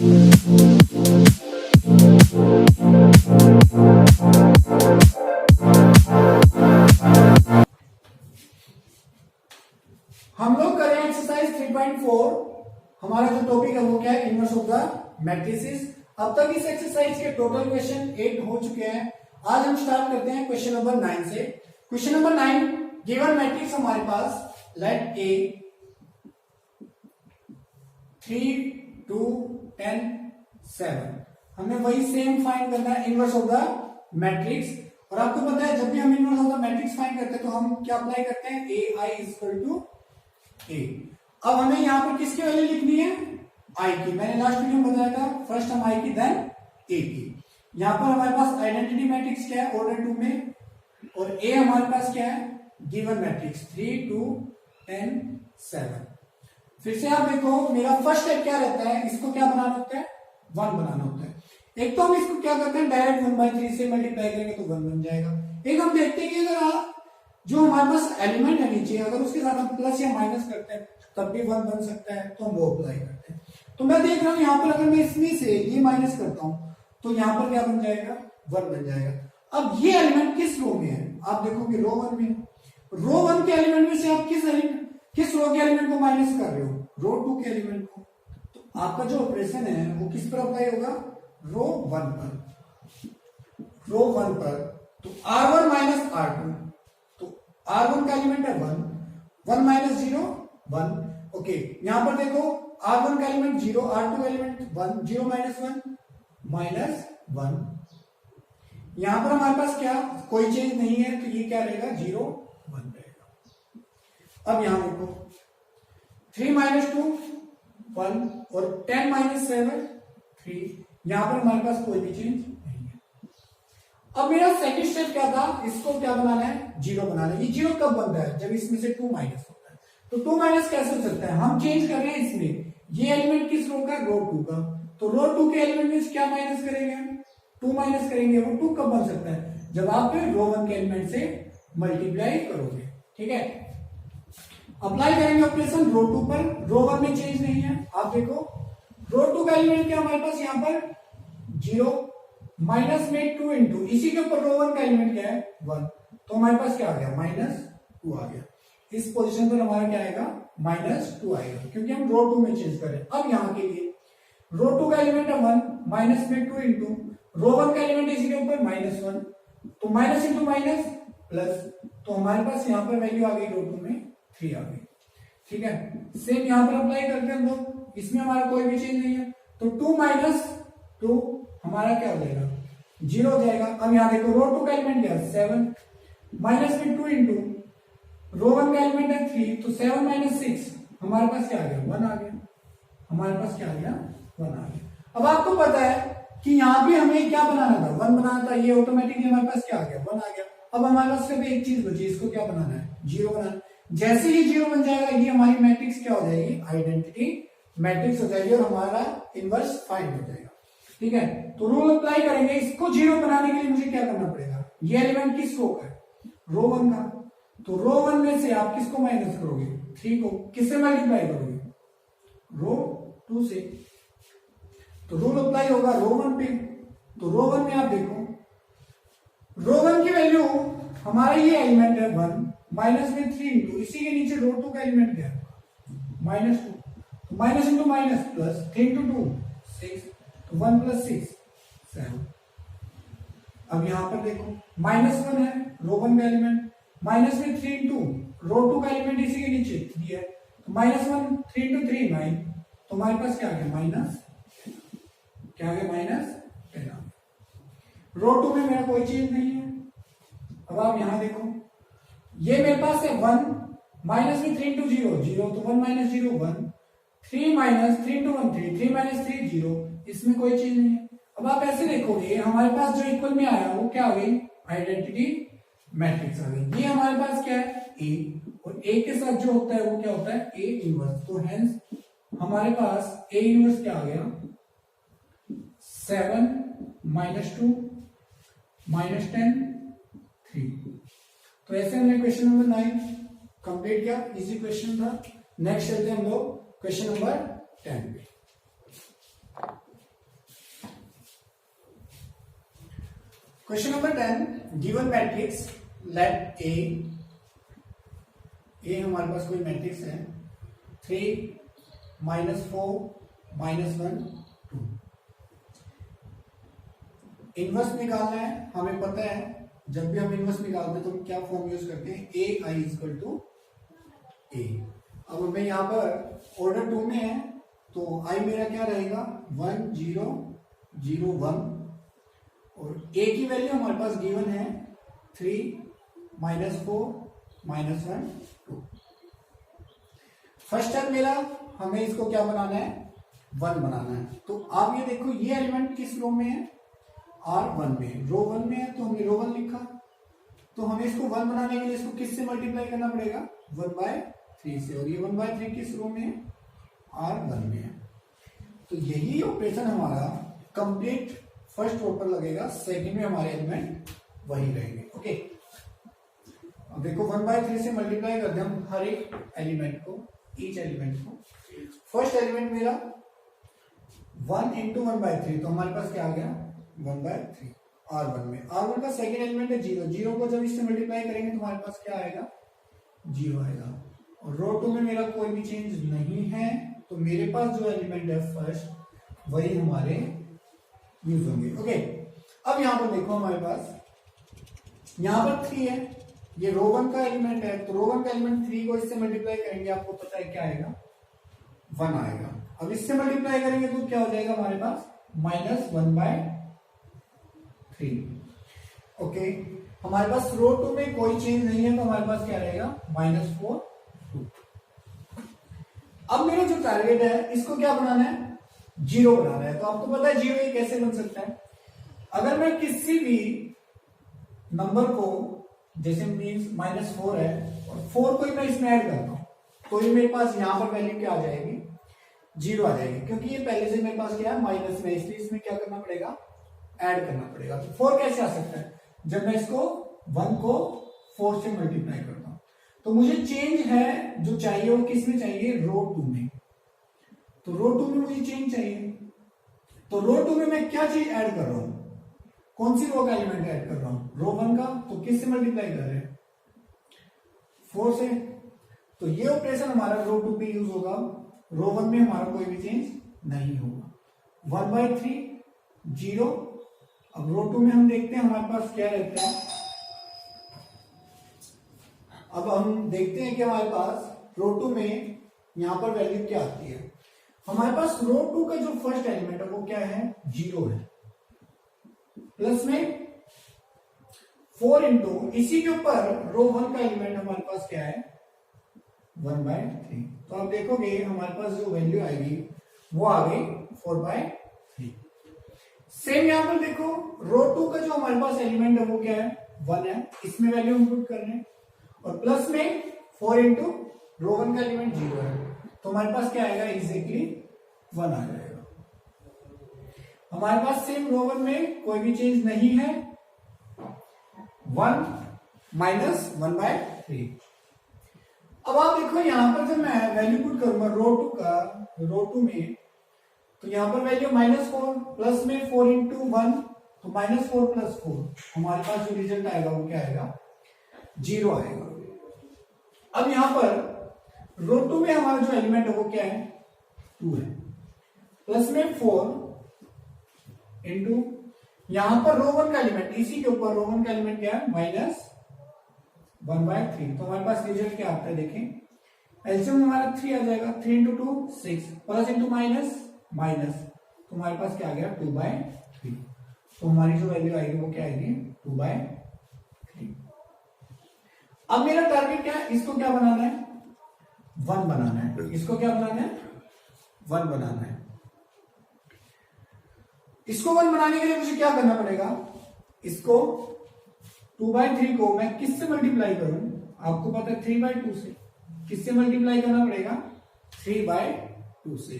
हम लोग करें एक्सरसाइज 3.4। हमारा जो टॉपिक है वो क्या है, इनवर्स ऑफ द मैट्रिसेस। अब तक इस एक्सरसाइज के टोटल क्वेश्चन 8 हो चुके हैं। आज हम स्टार्ट करते हैं क्वेश्चन नंबर 9 से। क्वेश्चन नंबर 9, गिवन मैट्रिक्स हमारे पास लेट ए 3 2 10 7। हमें वही सेम फाइंड करना है, इनवर्स ऑफ द मैट्रिक्स। और आपको पता है जब भी हम inverse of the matrix find करते हैं तो हम क्या अप्लाई करते हैं, ए आई इक्वल टू ए। अब हमें यहां पर किसकी वैल्यू लिखनी है, आई की। मैंने लास्ट वीडियो में बताया था फर्स्ट हम आई की देन ए की। यहां पर हमारे पास आइडेंटिटी मैट्रिक्स क्या है, ऑर्डर 2 में, और ए हमारे पास क्या है, गिवन मैट्रिक्स 3 2 10 7। फिर से आप देखो मेरा फर्स्ट स्टेप क्या रहता है, इसको क्या बनाना होता है, 1 बनाना होता है। एक तो हम इसको क्या करते हैं, डायरेक्ट 1/3 से मल्टीप्लाई करेंगे तो 1 बन जाएगा। एक हम देखते हैं कि अगर आप जो हमारे पास एलिमेंट है नीचे, अगर उसके साथ हम प्लस या माइनस करते हैं तब भी 1 बन सकता है, तो हम वो अप्लाई करते हैं। तो मैं देख रहा हूं यहां पर अगर मैं इसमें से ये माइनस करता हूं तो यहां पर क्या बन जाएगा, 1 बन जाएगा। अब ये एलिमेंट किस रो में है, आप देखोगे रो 1 में। रो 1 के एलिमेंट में से आप किस रो के एलिमेंट को माइनस कर रहे हो, रो 2 के एलिमेंट को। तो आपका जो ऑपरेशन है वो किस पर अप्लाई होगा, रो 1 पर। रो 1 पर तो R1 माइनस R2, तो R1 का एलिमेंट है 1, 1 माइनस 0 1। ओके, यहां पर देखो R1 का एलिमेंट 0, R2 का एलिमेंट 1, 0 माइनस 1 माइनस 1। यहां पर हमारे पास क्या कोई चेंज नहीं है, तो ये क्या रहेगा, 0 1 रहेगा। अब यहां देखो 3 माइनस 2 1 और 10 माइनस 7 3। यहां पर हमारे पास कोई भी चेंज नहीं है। अब मेरा सेकंड स्टेप क्या था, इसको क्या बनाना है, 0 बनाना है। ये 0 कब बनता है, जब इसमें से 2 माइनस होता है। तो 2 माइनस कैसे हो सकता है, हम चेंज कर रहे हैं इसमें, ये एलिमेंट किस रो का, रो 2 का। तो रो 2 के एलिमेंट में क्या माइनस करेंगे, 2 माइनस करेंगे। वो 2 कब बन सकता है, जब आप रो 1 के एलिमेंट से मल्टीप्लाई करोगे। ठीक है, अप्लाई करेंगे ऑपरेशन रो 2 पर। रो 1 में चेंज नहीं है, आप देखो रो 2 का एलिमेंट क्या हमारे पास यहां पर 0 माइनस में 2 इंटू इसी के ऊपर रो 1 का एलिमेंट क्या है 1, तो हमारे पास क्या आ गया, -2 आ गया। इस पोजीशन पर हमारा क्या आएगा, -2 आएगा, क्योंकि हम रो 2 में चेंज करें। अब यहां के लिए रो 2 का एलिमेंट है 1, माइनस में 2 इंटू रो 1 का एलिमेंट इसी के ऊपर -1, तो माइनस इंटू माइनस प्लस, तो हमारे पास यहां पर वैल्यू आ गई रो 2 में 3 आ गई। ठीक है, सेम यहां पर अप्लाई करते हैं हम लोग, इसमें हमारा कोई भी चेंज नहीं है, तो 2 माइनस 2 हमारा क्या हो जाएगा, 0 हो जाएगा। अब यहां देखो रो 2 का एलिमेंट क्या है 7, माइनस में 2 इंटू रो 1 का एलिमेंट है 3, तो 7 माइनस 6 हमारे पास क्या आ गया, 1 आ गया। हमारे पास क्या आ गया, 1 आ गया। अब आपको पता है कि यहां भी हमें क्या बनाना था, 1 बनाना था, ये ऑटोमेटिकली हमारे पास क्या आ गया, 1 आ गया। अब हमारे पास सिर्फ एक चीज बची, इसको क्या बनाना है, 0 बनाना। जैसे ही 0 बन जाएगा ये हमारी मैट्रिक्स क्या हो जाएगी, आइडेंटिटी मैट्रिक्स हो जाएगी, और हमारा इनवर्स फाइंड हो जाएगा। ठीक है, तो रूल अप्लाई करेंगे। इसको 0 बनाने के लिए मुझे क्या करना पड़ेगा, ये एलिमेंट किस रो का है, रो 1 का। तो रो 1 में से आप किसको माइनस करोगे, 3 को। किससे मल्टीप्लाई करोगे, रो 2 से। तो रूल अप्लाई होगा रो 1 पे। तो रो 1 में आप देखो रो 1 की वैल्यू हमारा ये एलिमेंट है 1, माइनस में 3 इंटू इसी के नीचे रो 2 का एलिमेंट क्या है, -2, तो minus into minus plus, 3 into 2 6, तो 1 प्लस 6 7। अब यहां पर देखो -1 है रो 1 का एलिमेंट, माइनस में 3 इंटू रो 2 का एलिमेंट इसी के नीचे 3 है, तो -1 3 इंटू 3 9, तो हमारे पास क्या आ गया, माइनस क्या आ गया, -10। रो 2 में मेरा कोई चेंज नहीं है। अब आप यहां देखो ये मेरे पास है 1, माइनस में 3 इंटू 0 0, तो 1 माइनस 0 1, 3 माइनस 3 इंटू 1 3, 3 माइनस 3 0, इसमें कोई चेंज नहीं है। अब आप ऐसे देखोगे हमारे पास जो इक्वल में आया वो क्या आ गई, आइडेंटिटी मैट्रिक्स आ गई। ये हमारे पास क्या है, ए, और ए के साथ जो होता है वो क्या होता है, ए इनवर्स। तो हेंस हमारे पास ए इनवर्स क्या आ गया, 7 -2 -10 3। तो ऐसे हमने क्वेश्चन नंबर 9 कंप्लीट किया, इजी क्वेश्चन था। नेक्स्ट चलते हैं हम लोग क्वेश्चन नंबर 10 पे। Question number 10, given matrix let A हमारे पास कोई मैट्रिक्स है 3 -4 -1 2। इनवर्स निकालना है। हमें पता है जब भी हम इनवर्स निकालते हैं तो हम क्या फॉर्म यूज करते हैं, ए आई इक्वल टू ए। अब मैं यहाँ पर ऑर्डर 2 में है तो आई मेरा क्या रहेगा 1 0 0 1 और ए की वैल्यू हमारे पास गिवन है 3 -4 -1 2। फर्स्ट टर्म मेरा, हमें इसको क्या बनाना है 1 बनाना है। तो आप ये देखो ये एलिमेंट किस रो में है, R1 में, रो 1 में है तो हमने रो 1 लिखा। तो हमें इसको 1 बनाने के लिए इसको किससे मल्टीप्लाई करना पड़ेगा 1/3 से, और ये 1/3 किस रो में है R1 में है। तो यही ऑपरेशन हमारा कंप्लीट फर्स्ट रो पर लगेगा, सेकंड में हमारे एलिमेंट वही रहेंगे। ओके, अब देखो 1/3 से मल्टीप्लाई करते हैं हम हर एक एलिमेंट को, ईच एलिमेंट को। फर्स्ट एलिमेंट मेरा 1 × 1/3 तो हमारे पास क्या आ गया 1/3 R1 में। R1 का सेकंड एलिमेंट है 0, 0 को जब इससे मल्टीप्लाई करेंगे तो हमारे पास क्या आएगा 0 आएगा। और रो 2 में मेरा कोई भी चेंज नहीं है तो मेरे पास जो एलिमेंट है फर्स्ट वही हमारे यूज होंगे। ओके, अब यहां पर देखो हमारे पास यहां पर 3 है, ये रो 1 का एलिमेंट है तो रो 1 का एलिमेंट 3 को इससे मल्टीप्लाई करेंगे, आपको पता है क्या आएगा 1 आएगा। अब इससे मल्टीप्लाई करेंगे तो क्या हो जाएगा हमारे पास -1/3। ओके, हमारे पास रो 2 में कोई चेंज नहीं है तो हमारे पास क्या रहेगा -4 2। अब मेरा जो टारगेट है इसको क्या बनाना है 0 बनाना है। तो आपको पता है 0 ये कैसे बन सकता है, अगर मैं किसी भी नंबर को, जैसे मीन्स -4 है और 4 को ही मैं इसमें ऐड करता हूं तो ये मेरे पास यहां पर वैल्यू क्या आ जाएगी 0 आ जाएगी, क्योंकि ये पहले से मेरे पास क्या है माइनस में, इसलिए इसमें क्या करना पड़ेगा ऐड करना पड़ेगा। तो 4 कैसे आ सकता है जब मैं इसको 1 को 4 से मल्टीप्लाई करता हूं। तो मुझे चेंज है जो चाहिए वो किस में चाहिए रो 2 में। तो रो 2 में मुझे चेंज चाहिए, तो रो 2 में मैं क्या चीज ऐड कर रहा हूं, कौन सी रो का एलिमेंट ऐड कर रहा हूं रो 1 का। तो किससे मल्टीप्लाई कर रहे हैं 4 से। तो ये ऑपरेशन हमारा रो 2 पे यूज होगा, रो 1 में हमारा कोई भी चेंज नहीं होगा। 1/3 0। अब रो 2 में हम देखते हैं हमारे पास क्या रहता है। अब हम देखते हैं कि हमारे पास रो 2 में यहां पर वैल्यू क्या आती है। हमारे पास रो 2 का जो फर्स्ट एलिमेंट है वो क्या है 0 है, प्लस में 4 इंटू इसी के ऊपर रो 1 का एलिमेंट हमारे पास क्या है 1/3। तो आप देखोगे हमारे पास जो वैल्यू आएगी वो आ गई 4/3। सेम यहां पर देखो रो 2 का जो हमारे पास एलिमेंट है वो क्या है 1 है, इसमें वैल्यू हम पुट कर रहे हैं, और प्लस में 4 इंटू रो 1 का एलिमेंट 0 है तो हमारे पास क्या आएगा एग्जैक्टली 1 आ जाएगा। हमारे पास सेम रो 1 में कोई भी चेंज नहीं है, 1 - 1/3। अब आप देखो यहां पर जब मैं वैल्यू पुट करूंगा रो 2 का, रो 2 में, तो यहां पर वैल्यू -4 प्लस में 4 इंटू 1 तो -4 + 4 हमारे पास जो रिजल्ट आएगा वो क्या आएगा 0 आएगा। अब यहां पर रो 2 में हमारा जो एलिमेंट है वो क्या है 2 है, प्लस में 4 इंटू यहां पर रो 1 का एलिमेंट, इसी के ऊपर रो 1 का एलिमेंट क्या है -1/3। तो हमारे पास रिजल्ट क्या आता है देखें, एलसीएम हमारा 3 आ जाएगा, 3 into 2 6 plus into minus minus, तो हमारे पास क्या आ गया 2/3। तो हमारी जो वैल्यू आएगी वो क्या आएगी 2/3। अब मेरा टारगेट क्या है, इसको क्या बनाना है 1 बनाना है, इसको क्या बनाना है 1 बनाना है। इसको 1 बनाने के लिए मुझे क्या करना पड़ेगा, इसको 2/3 को मैं किससे मल्टीप्लाई करूं, आपको पता है 3/2 से। किससे मल्टीप्लाई करना पड़ेगा 3/2 से।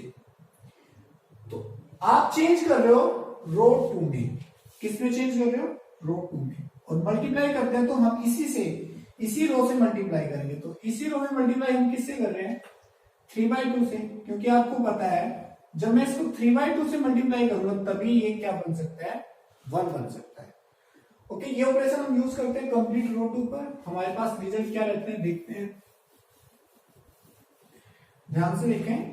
तो आप चेंज कर रहे हो रो 2 में, किस में चेंज कर रहे हो रो 2 में, और मल्टीप्लाई करते हैं तो हम इसी रो से मल्टीप्लाई करेंगे। तो इसी रो में मल्टीप्लाई हम किससे कर रहे हैं 3/2 से, क्योंकि आपको पता है जब मैं इसको 3/2 से मल्टीप्लाई करूंगा तभी ये क्या बन सकता है 1 बन सकता है। ओके, ये ऑपरेशन हम यूज करते हैं कंप्लीट रो 2 पर। हमारे पास रिजल्ट क्या रहते हैं देखते हैं, ध्यान से देखें।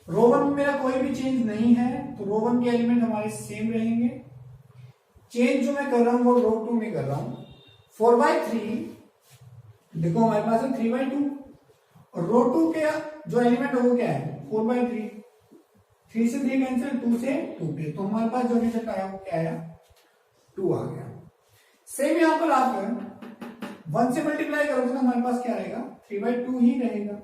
रो 1 में मेरा कोई भी चेंज नहीं है, तो रो 1 के एलिमेंट हमारे सेम रहेंगे। चेंज जो मैं कर रहा हूं वो रो 2 में कर रहा हूं। 4/3 देखो हमारे पास है 3/2, और रो 2 के जो एलिमेंट है वो क्या है 4/3। 3 से 3 कैंसिल, 2 से 2 पे, तो हमारे पास जो रिजल्ट आया वो क्या आया 2 आ गया। सेम यहां पर आप 1 से मल्टीप्लाई करोगे तो हमारे पास क्या रहेगा 3/2 ही रहेगा।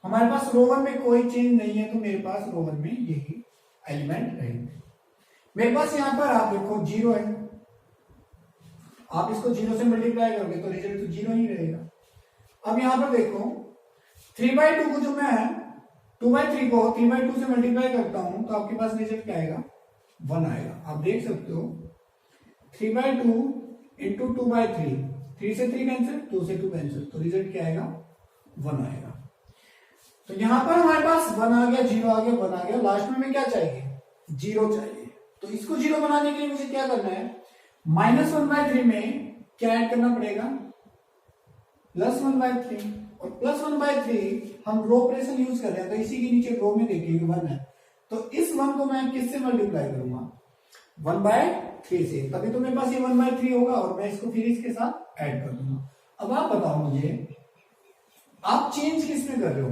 हमारे पास रो 1 में कोई चेंज नहीं है, तो मेरे पास रो 1 में यही एलिमेंट रहेंगे। मेरे पास यहां पर आप देखो 0 है, आप इसको 0 से मल्टीप्लाई करोगे तो रिजल्ट तो 0 ही रहेगा। अब यहां पर देखो 3/2 को जो मैं 2/3 को 3/2 से मल्टीप्लाई करता हूं तो आपके पास रिजल्ट क्या आएगा 1 आएगा। आप देख सकते हो 3/2 इंटू 2/3, 3 से 3 कैंसिल, 2 से 2 कैंसिल, तो रिजल्ट क्या आएगा 1 आएगा। तो यहां पर हमारे पास 1 आ गया, 0 आ गया, 1 आ गया, लास्ट में हमें क्या चाहिए 0 चाहिए। तो इसको 0 बनाने के लिए मुझे क्या करना है -1/3 में क्या ऐड करना पड़ेगा +1/3, और +1/3 हम रो ऑपरेशन यूज कर रहे हैं तो इसी के नीचे रो में देखिए 1 है, तो इस 1 को मैं किससे मल्टीप्लाई करूंगा 1/3 से, तभी तो मेरे पास ये 1/3 होगा, और मैं इसको फिर इसके साथ ऐड कर दूंगा। अब आप बताओ मुझे आप चेंज किस में कर रहे हो,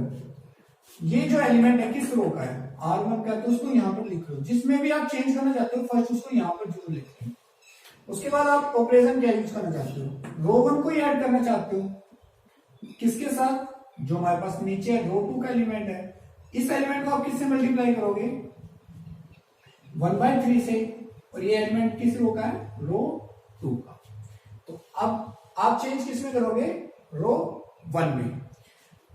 ये जो एलिमेंट है किस रो का है R1 का, तो उसको यहां पर लिख लो। जिसमें भी आप चेंज करना चाहते हो फर्स्ट उसको यहां पर जरूर लिख लो। उसके बाद आप ऑपरेशन क्या यूज करना चाहते हो रो 1 को ही ऐड करना चाहते हो किसके साथ, जो हमारे पास नीचे है रो 2 का एलिमेंट है, इस एलिमेंट को आप किससे मल्टीप्लाई करोगे 1/3 से, और ये एलिमेंट किस रो का है रो 2 का। तो अब आप चेंज किसमें करोगे रो 1 में।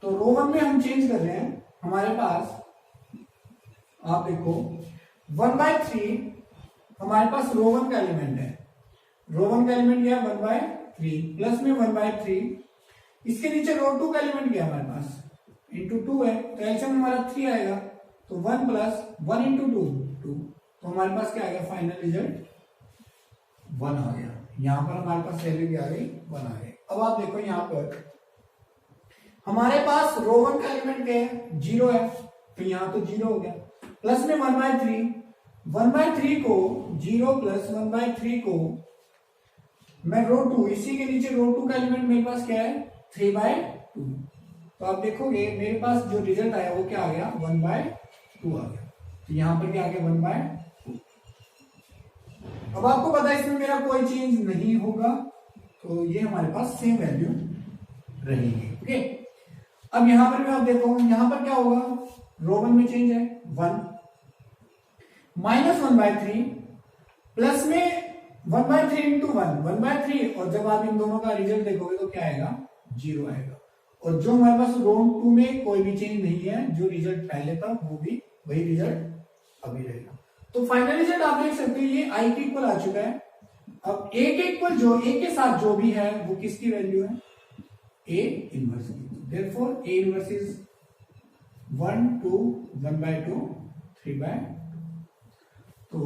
तो रो 1 में हम चेंज कर रहे हैं, हमारे पास आप देखो 1/3 हमारे पास रो 1 का एलिमेंट है, रो 1 का एलिमेंट क्या है 1/3 प्लस में 1/3, इसके नीचे रो 2 का एलिमेंट क्या है हमारे पास इंटू 2 है, तो एलसीएम हमारा 3 आएगा, तो 1 प्लस 1 इंटू 2 2, तो हमारे पास क्या आ गया फाइनल रिजल्ट 1 आ गया। यहां पर हमारे पास वैल्यू क्या आ गई 1 आ गई। अब आप देखो यहां पर हमारे पास रो 1 का एलिमेंट क्या है 0 है, तो यहां तो 0 हो गया, प्लस में 1/3 को 0 प्लस 1/3 को मैं रो 2, इसी के नीचे रो 2 का एलिमेंट मेरे पास क्या है 3/2, तो आप देखोगे मेरे पास जो रिजल्ट आया वो क्या आ गया 1/2 आ गया, तो यहां पर क्या आ गया 1/2। अब आपको पता है इसमें मेरा कोई चेंज नहीं होगा, तो ये हमारे पास सेम वैल्यू रहेगी। ओके, अब यहां पर भी आप देखो यहां पर क्या होगा रो 1 में चेंज है 1, -1/3 प्लस में 1/3 इंटू 1/3, और जब आप इन दोनों का रिजल्ट देखोगे तो क्या आएगा 0 आएगा, और जो हमारे पास रो 2 में कोई भी चेंज नहीं है, जो रिजल्ट पहले था वो भी वही रिजल्ट अभी रहेगा। तो फाइनल रिजल्ट आप देख सकते हैं ये आई के इक्वल आ चुका है। अब ए के इक्वल जो ए के साथ जो भी है वो किसकी वैल्यू है ए इनवर्स की, देयरफॉर ए इनवर्स इज 1 2 1/2 3/2। तो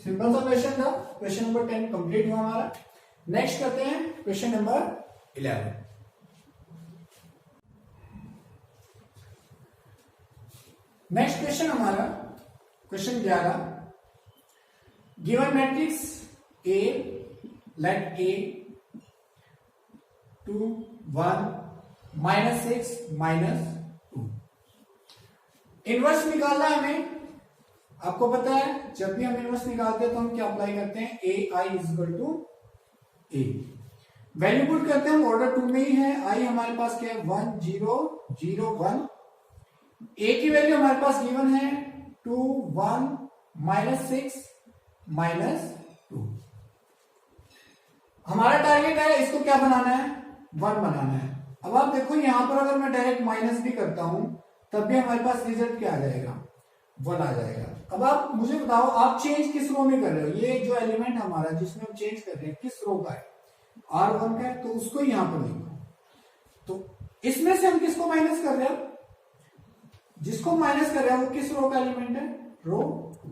सिंपल सा क्वेश्चन था, क्वेश्चन नंबर 10 कंप्लीट हुआ हमारा। नेक्स्ट करते हैं क्वेश्चन नंबर 11। नेक्स्ट क्वेश्चन हमारा question 11, given matrix A, let A 2 1 -6 -2, inverse निकालना है हमें। आपको पता है जब भी हम इनवर्स निकालते हैं तो हम क्या अप्लाई करते हैं A I is equal to A, value put करते हैं हम ऑर्डर 2 में ही है, आई हमारे पास क्या है 1 0 0 1, ए की वैल्यू हमारे पास गिवन है 2 1 -6 -2। हमारा टारगेट है इसको क्या बनाना है 1 बनाना है। अब आप देखो यहां पर अगर मैं डायरेक्ट माइनस भी करता हूं तब भी हमारे पास रिजल्ट क्या आ जाएगा 1 आ जाएगा। अब आप मुझे बताओ आप चेंज किस रो में कर रहे हो, ये जो एलिमेंट हमारा जिसमें हम चेंज कर रहे हैं किस रो का है R1 का है, तो उसको यहां पर लिखो। तो इसमें से हम किसको माइनस कर रहे हैं, जिसको माइनस कर रहे हैं वो किस रो का एलिमेंट है रो 2,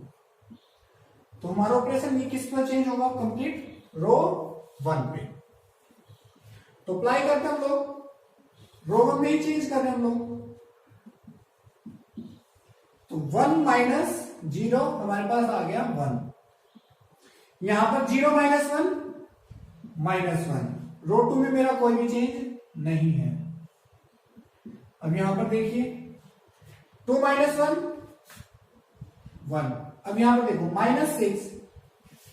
तो हमारा ऑपरेशन ये किस पर चेंज होगा कंप्लीट रो 1 पे। तो अप्लाई करते हैं हम लोग, रो 1 में ही चेंज कर रहे हैं हम लोग। तो 1 माइनस 0 हमारे पास आ गया 1। यहां पर 0 माइनस 1 -1। रो 2 में मेरा कोई भी चेंज नहीं है। अब यहां पर देखिए 2 माइनस 1 1। अब यहां पर देखो -6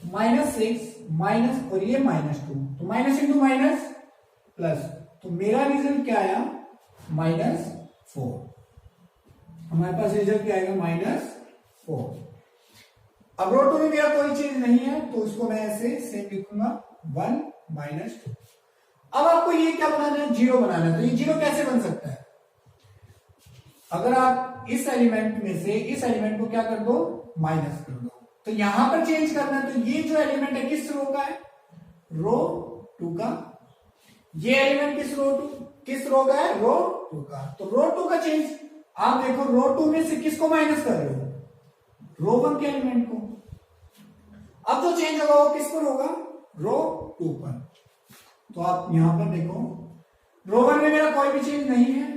माइनस और ये -2, तो माइनस इंटू माइनस प्लस, तो मेरा रिजल्ट क्या आया -4। हमारे पास रिजल्ट क्या आएगा -4। अब रो 2 में मेरा कोई चेंज नहीं है, तो उसको मैं ऐसे सेम लिखूंगा 1 -2। अब आपको ये क्या बनाना है, 0 बनाना है। तो ये 0 कैसे बन सकता है, अगर आप इस एलिमेंट में से इस एलिमेंट को क्या कर दो, माइनस कर दो। तो यहां पर चेंज करना है, तो ये जो एलिमेंट है किस रो का है, रो 2 का। ये एलिमेंट किस रो का है, रो 2 का। तो रो 2 का चेंज आप देखो, रो 2 में से किसको माइनस कर रहे हो, रो 1 के एलिमेंट को। अब जो चेंज होगा वो किस पर होगा, रो 2 पर। तो आप यहां पर देखो, रो 1 में मेरा कोई भी चेंज नहीं है,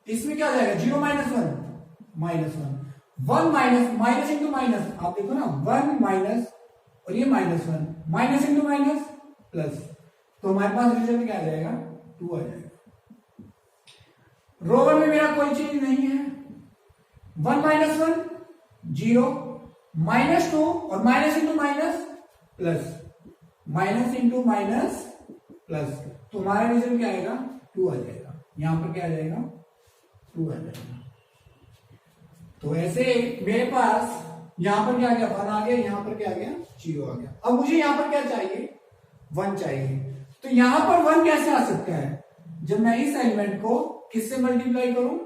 इसमें क्या जाएगा 0 माइनस 1 1 माइनस इंटू माइनस, आप देखो ना 1 माइनस और ये -1 माइनस इंटू माइनस प्लस, तो हमारे पास रिजल्ट क्या आ जाएगा 2 आ जाएगा। रो 1 में मेरा कोई चेंज नहीं है, 1 माइनस 1 0 -2 और minus into minus plus, minus into minus plus, तो हमारा रिजल्ट क्या आएगा 2 आ जाएगा। यहां पर क्या आ जाएगा 2 आ जाएगा। तो ऐसे मेरे पास यहां पर क्या आ गया 1 आ गया, यहां पर क्या आ गया 0 आ गया। अब मुझे यहां पर क्या चाहिए 1 चाहिए। तो यहां पर 1 कैसे आ सकता है, जब मैं इस एलिमेंट को किससे मल्टीप्लाई करूं,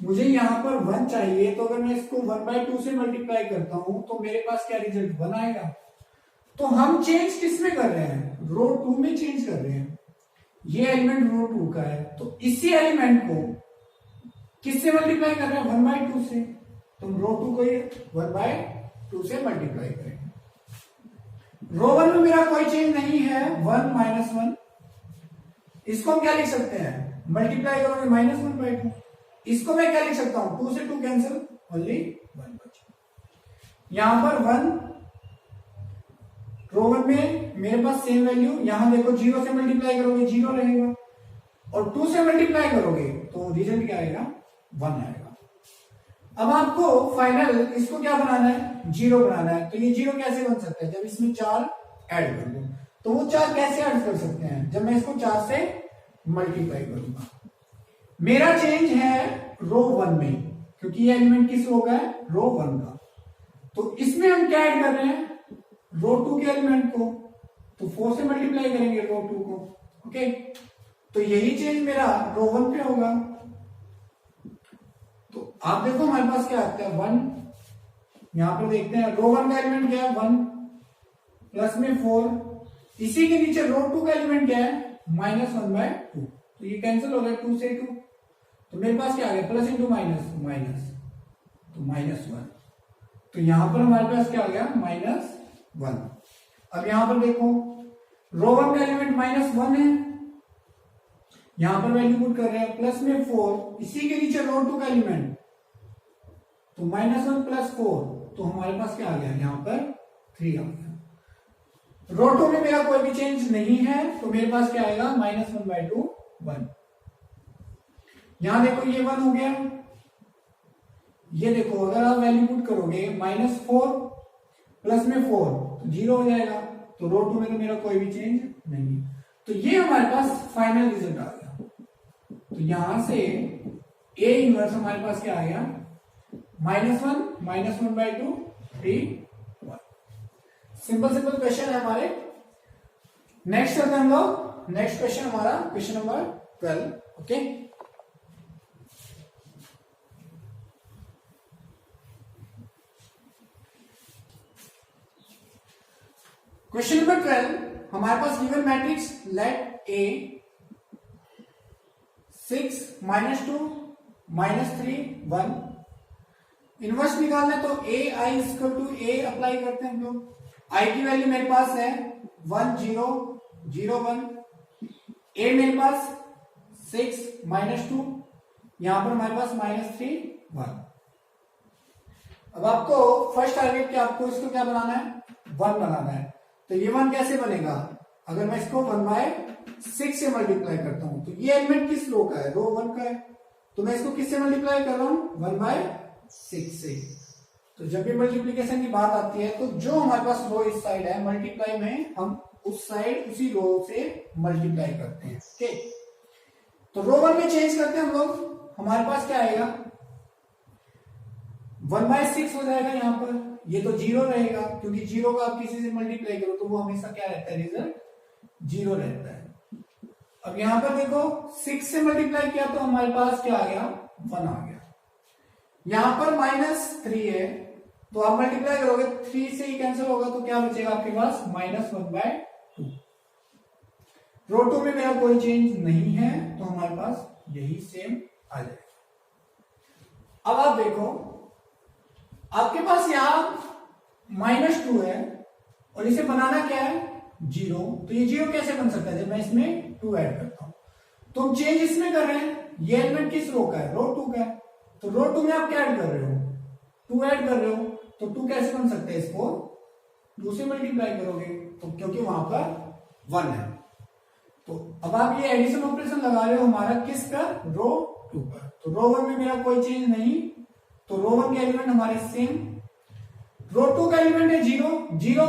मुझे यहां पर 1 चाहिए। तो अगर मैं इसको 1/2 से मल्टीप्लाई करता हूं तो मेरे पास क्या रिजल्ट 1 आएगा। तो हम चेंज किस में कर रहे हैं, रो 2 में चेंज कर रहे हैं। ये एलिमेंट रो 2 का है, तो इसी एलिमेंट को किससे मल्टीप्लाई कर रहे हैं 1/2 से। तो रो 2 को 1/2 से मल्टीप्लाई करेंगे। रो 1 में मेरा कोई चेंज नहीं है, 1 माइनस 1। इसको हम क्या लिख सकते हैं, मल्टीप्लाई करोगे -1/2। इसको मैं क्या लिख सकता हूं, 2 से 2 कैंसिल, ओनली 1 बचा। यहां पर 1, रो 1 में मेरे पास सेम वैल्यू, यहां देखो 0 से मल्टीप्लाई करोगे 0 रहेगा, और 2 से मल्टीप्लाई करोगे तो रिजल्ट क्या आएगा 1 आएगा। अब आपको फाइनल इसको क्या बनाना है, 0 बनाना है। तो ये 0 कैसे बन सकता है, जब इसमें 4 ऐड कर दूं। तो वो 4 कैसे ऐड कर सकते हैं, जब मैं इसको 4 से मल्टीप्लाई करूंगा। मेरा चेंज है रो 1 में, क्योंकि ये एलिमेंट किस रो का है, रो 1 का। तो इसमें हम क्या ऐड कर रहे हैं, रो 2 के एलिमेंट को। तो 4 से मल्टीप्लाई करेंगे रो 2 को। ओके, तो यही चेंज मेरा रो 1 पे होगा। तो आप देखो हमारे पास क्या आता है 1, यहां पर देखते हैं रो 1 का एलिमेंट क्या है 1, प्लस में 4, इसी के नीचे रो 2 का एलिमेंट क्या है -1/2। तो ये कैंसिल हो गया 2 से 2, तो मेरे पास क्या आ गया प्लस इंटू माइनस माइनस, तो -1। तो यहां पर हमारे पास क्या आ गया -1। अब यहां पर देखो रो 1 का एलिमेंट -1 है, यहां पर वैल्यू पुट कर रहे हैं, प्लस में 4, इसी के नीचे रो 2 का एलिमेंट, तो -1 प्लस 4, तो हमारे पास क्या आ गया यहां पर 3 आ गया। रो 2 में मेरा कोई भी चेंज नहीं है, तो मेरे पास क्या आएगा -1/2 1। यहां देखो ये 1 हो गया, ये देखो अगर आप वैल्यू पुट करोगे -4 प्लस में 4 तो 0 हो जाएगा। तो रो 2 में तो मेरा कोई भी चेंज नहीं है। तो ये हमारे पास फाइनल रिजल्ट आ गया। तो यहां से ए इनवर्स हमारे पास क्या आ गया -1 -1/2 3 1। सिंपल क्वेश्चन है हमारे। नेक्स्ट करते हैं हम लोग, नेक्स्ट क्वेश्चन हमारा question number 12। Okay, question number 12 हमारे पास गिवन मैट्रिक्स लेट ए 6 -2 -3 1। इनवर्स निकालना है, तो ए I equal to A apply करते हैं हम लोग। आई की वैल्यू मेरे पास है 1 0 0 1, ए मेरे पास 6 -2, यहां पर हमारे पास -3 1। अब आपको फर्स्ट टारगेट क्या, आपको इसको क्या बनाना है, 1 बनाना है। तो ये 1 कैसे बनेगा, अगर मैं इसको 1/6 से मल्टीप्लाई करता हूं, तो ये एलिमेंट किस रो का है, रो 1 का है, तो मैं इसको किससे मल्टीप्लाई कर रहा हूं, 1/6 से। तो जब भी मल्टीप्लीकेशन की बात आती है तो जो हमारे पास रो इस साइड है, मल्टीप्लाई में हम उस साइड उसी रो से मल्टीप्लाई करते हैं। ओके, तो रो 1 में चेंज करते हैं हम लोग, हमारे पास क्या आएगा, 1/6 हो जाएगा। यहां पर ये तो 0 रहेगा, क्योंकि 0 का आप किसी से मल्टीप्लाई करो तो वो हमेशा क्या रहता है, रिजल्ट 0 रहता है। अब यहां पर देखो 6 से मल्टीप्लाई किया तो हमारे पास क्या आ गया, 1 आ गया। यहां पर -3 है, तो आप मल्टीप्लाई करोगे 3 से ही कैंसिल होगा, तो क्या बचेगा आपके पास, -1/2। रो 2 में मेरा कोई चेंज नहीं है, तो हमारे पास यही सेम आ जाएगा। अब आप देखो, आपके पास यहां -2 है और इसे बनाना क्या है, 0, तो ये 0 कैसे बन सकता है, जब मैं इसमें 2 ऐड करता हूं। तो हम चेंज इसमें कर रहे हैं, ये एलिमेंट किस रो का है, रो 2 का है, तो रो 2 में आप क्या ऐड कर रहे हो, 2 ऐड कर रहे हो, तो 2 कैसे बन सकते हैं, इसको 2 से मल्टीप्लाई करोगे, तो क्योंकि वहां पर 1 है। तो अब आप ये एडिशन ऑपरेशन लगा रहे हो हमारा किस पर, रो 2 पर। तो रो 1 में मेरा कोई चेंज नहीं, तो रो 1 के एलिमेंट हमारे सेम, रो 2 का एलिमेंट है 0, 0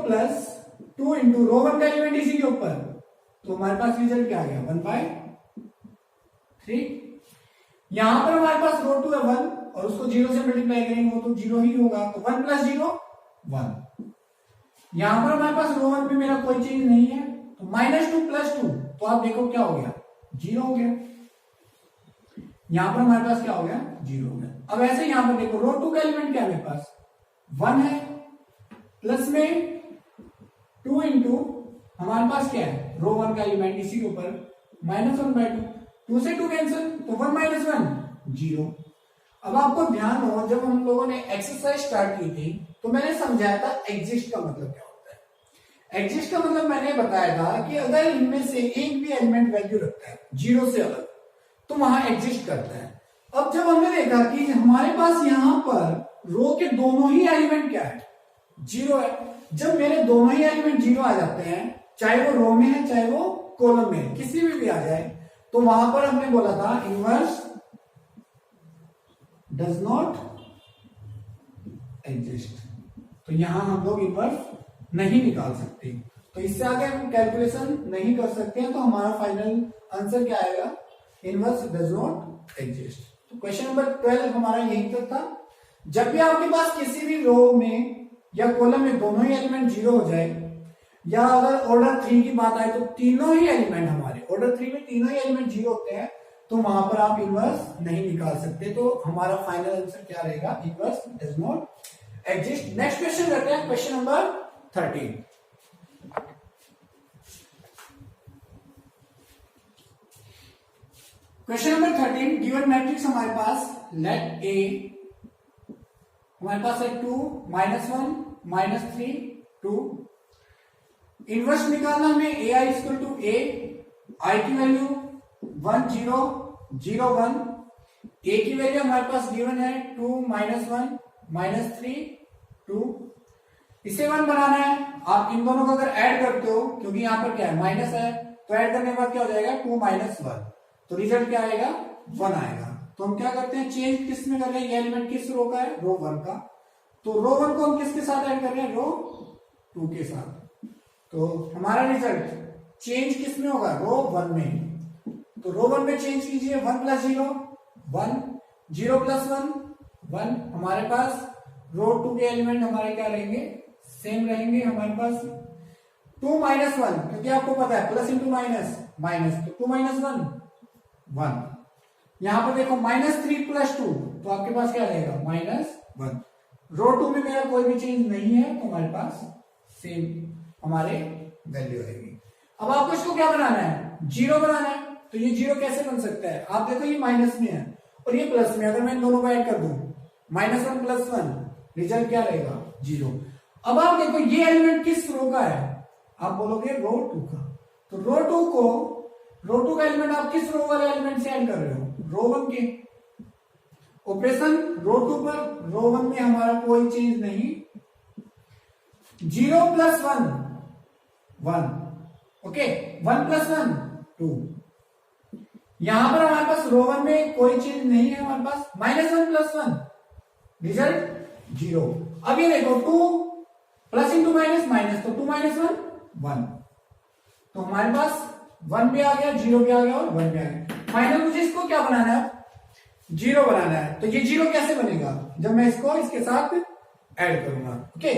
प्लस 2 इंटू रो 1 का एलिमेंट इसी के ऊपर, तो हमारे पास रिजल्ट क्या आ गया, 1/3। यहां पर हमारे पास रो 2 है 1 और उसको 0 से मल्टीप्लाई करेंगे, वो तो 0 ही होगा, तो 1 + 0 1। यहां पर हमारे पास रो 1 पे मेरा कोई चेंज नहीं है, तो -2 + 2, तो आप देखो क्या हो गया, 0 हो गया। यहां पर हमारे पास क्या हो गया, 0 हो गया। अब ऐसे यहां पर देखो, रो 2 का एलिमेंट क्या है मेरे पास, 1 है, प्लस में 2 इंटू हमारे पास क्या है, रो 1 का एलिमेंट इसी के ऊपर, -1/2, 2 से 2 कैंसिल, तो 1 - 1 0। अब आपको ध्यान हो, जब हम लोगों ने एक्सरसाइज स्टार्ट की थी तो मैंने समझाया था एग्जिस्ट का मतलब क्या होता है। एग्जिस्ट का मतलब मैंने बताया था कि अगर इनमें से एक भी एलिमेंट वैल्यू रखता है 0 से अलग, तो वहां एग्जिस्ट करता है। अब जब हमने देखा कि हमारे पास यहां पर रो के दोनों ही एलिमेंट क्या है, 0 है, जब मेरे दोनों ही एलिमेंट 0 आ जाते हैं, चाहे वो रो में है चाहे वो कॉलम में है, किसी में भी आ जाए, तो वहां पर हमने बोला था इनवर्स डज नॉट एग्जिस्ट। तो यहां हम लोग इनवर्स नहीं निकाल सकते, तो इससे आगे हम कैलकुलेशन नहीं कर सकते हैं, तो हमारा फाइनल आंसर क्या आएगा, इनवर्स डज नॉट एग्जिस्ट। तो क्वेश्चन नंबर 12 हमारा यही तक था। जब भी आपके पास किसी भी रो में या कॉलम में दोनों ही एलिमेंट 0 हो जाए, या अगर ऑर्डर 3 की बात आए तो तीनों ही एलिमेंट हमारे ऑर्डर 3 में तीनों ही एलिमेंट 0 होते हैं, तो वहां पर आप इनवर्स नहीं निकाल सकते। तो हमारा फाइनल आंसर क्या रहेगा, inverse does not exist. Next question करते हैं, question number 13। Question number 13, given matrix हमारे पास, लेट ए हमारे पास है 2 -1 -3 2। इनवर्स निकालना हमें ai = a, i की वैल्यू 1 0 0 1, a की वैल्यू हमारे पास गिवन है 2 -1 -3 2। इसे 1 बनाना है, आप इन दोनों को अगर ऐड करते हो, क्योंकि यहां पर क्या है, माइनस है, तो ऐड करने के बाद क्या हो जाएगा, 2 - 1, तो रिजल्ट क्या आएगा, 1 आएगा। तो हम क्या करते हैं, चेंज किस में कर रहे हैं, ये एलिमेंट किस रो का है, रो 1 का, तो रो 1 को हम किसके साथ ऐड कर रहे हैं, रो 2 के साथ। तो हमारा रिजल्ट चेंज किस में होगा, रो 1 में। तो रो 1 में चेंज कीजिए, 1 + 0 1, 0 + 1 1। हमारे पास रो 2 के एलिमेंट हमारे क्या रहेंगे, सेम रहेंगे। हमारे पास 2 - 1, क्योंकि आपको पता है प्लस इंटू माइनस माइनस, तो 2 - 1 1। यहां पर देखो -3 + 2, तो आपके पास क्या रहेगा, -1। रो 2 में मेरा कोई भी चेंज नहीं है, तो हमारे पास सेम हमारे वैल्यू आएगी। अब आपको इसको क्या बनाना है, 0 बनाना है। तो ये 0 कैसे बन सकता है, आप देखो ये माइनस में है और ये प्लस में, अगर मैं इन दोनों को ऐड कर दूं, -1 + 1, रिजल्ट क्या रहेगा, 0। अब आप देखो ये एलिमेंट किस रो का है, आप बोलोगे रो 2 का। तो रो टू का एलिमेंट आप किस रो वाले एलिमेंट से ऐड कर रहे हो, रो 1 के। ऑपरेशन रो 2 पर, रो 1 में हमारा कोई चेंज नहीं, 0 + 1 1, ओके, 1 + 1 2। यहां पर हमारे पास रो 1 में कोई चेंज नहीं है, हमारे पास -1 + 1 रिजल्ट 0। अब ये देखो 2 प्लस इंटू माइनस माइनस, तो 2 - 1 1, तो हमारे पास 1 भी आ गया, 0 भी आ गया और 1 भी आ गया। फाइनल मुझे इसको क्या बनाना है, 0 बनाना है। तो ये 0 कैसे बनेगा, जब मैं इसको इसके साथ ऐड करूंगा, ओके।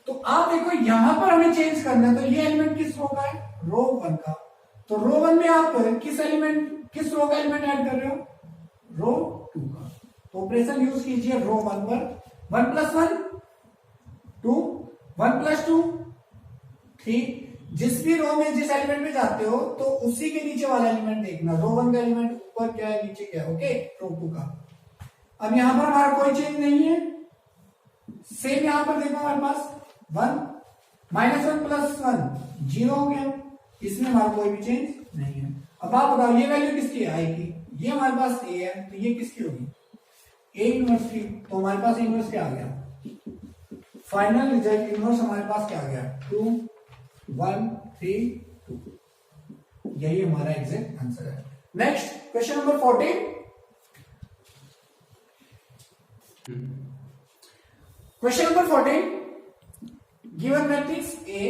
तो आप देखो यहां पर हमें चेंज करना है, तो ये एलिमेंट किस रो का है, रो 1 का। तो रो 1 में आप किस रो का एलिमेंट ऐड कर रहे हो, रो 2 का। तो ऑपरेशन यूज कीजिए रो 1 पर, 1 + 1 2, 1 + 2 3। जिस भी रो में जिस एलिमेंट में जाते हो तो उसी के नीचे वाला एलिमेंट देखना, रो 1 का एलिमेंट ऊपर क्या है नीचे क्या है, ओके, रो 2 का। अब यहां पर हमारा कोई चेंज नहीं है, सेम यहां पर देखो हमारे पास 1 -1 + 1 0 हो गया, इसमें हमारा कोई भी चेंज नहीं है। अब आप बताओ ये वैल्यू किसकी है, आई की, ये हमारे पास ए है, तो ये किसकी होगी, ए इनवर्स की। तो हमारे पास इनवर्स क्या आ गया, फाइनल रिजल्ट इनवर्स हमारे पास क्या आ गया, 2 1 3 2। यही हमारा एग्जैक्ट आंसर है। Next question number 14। Question number 14, given matrix A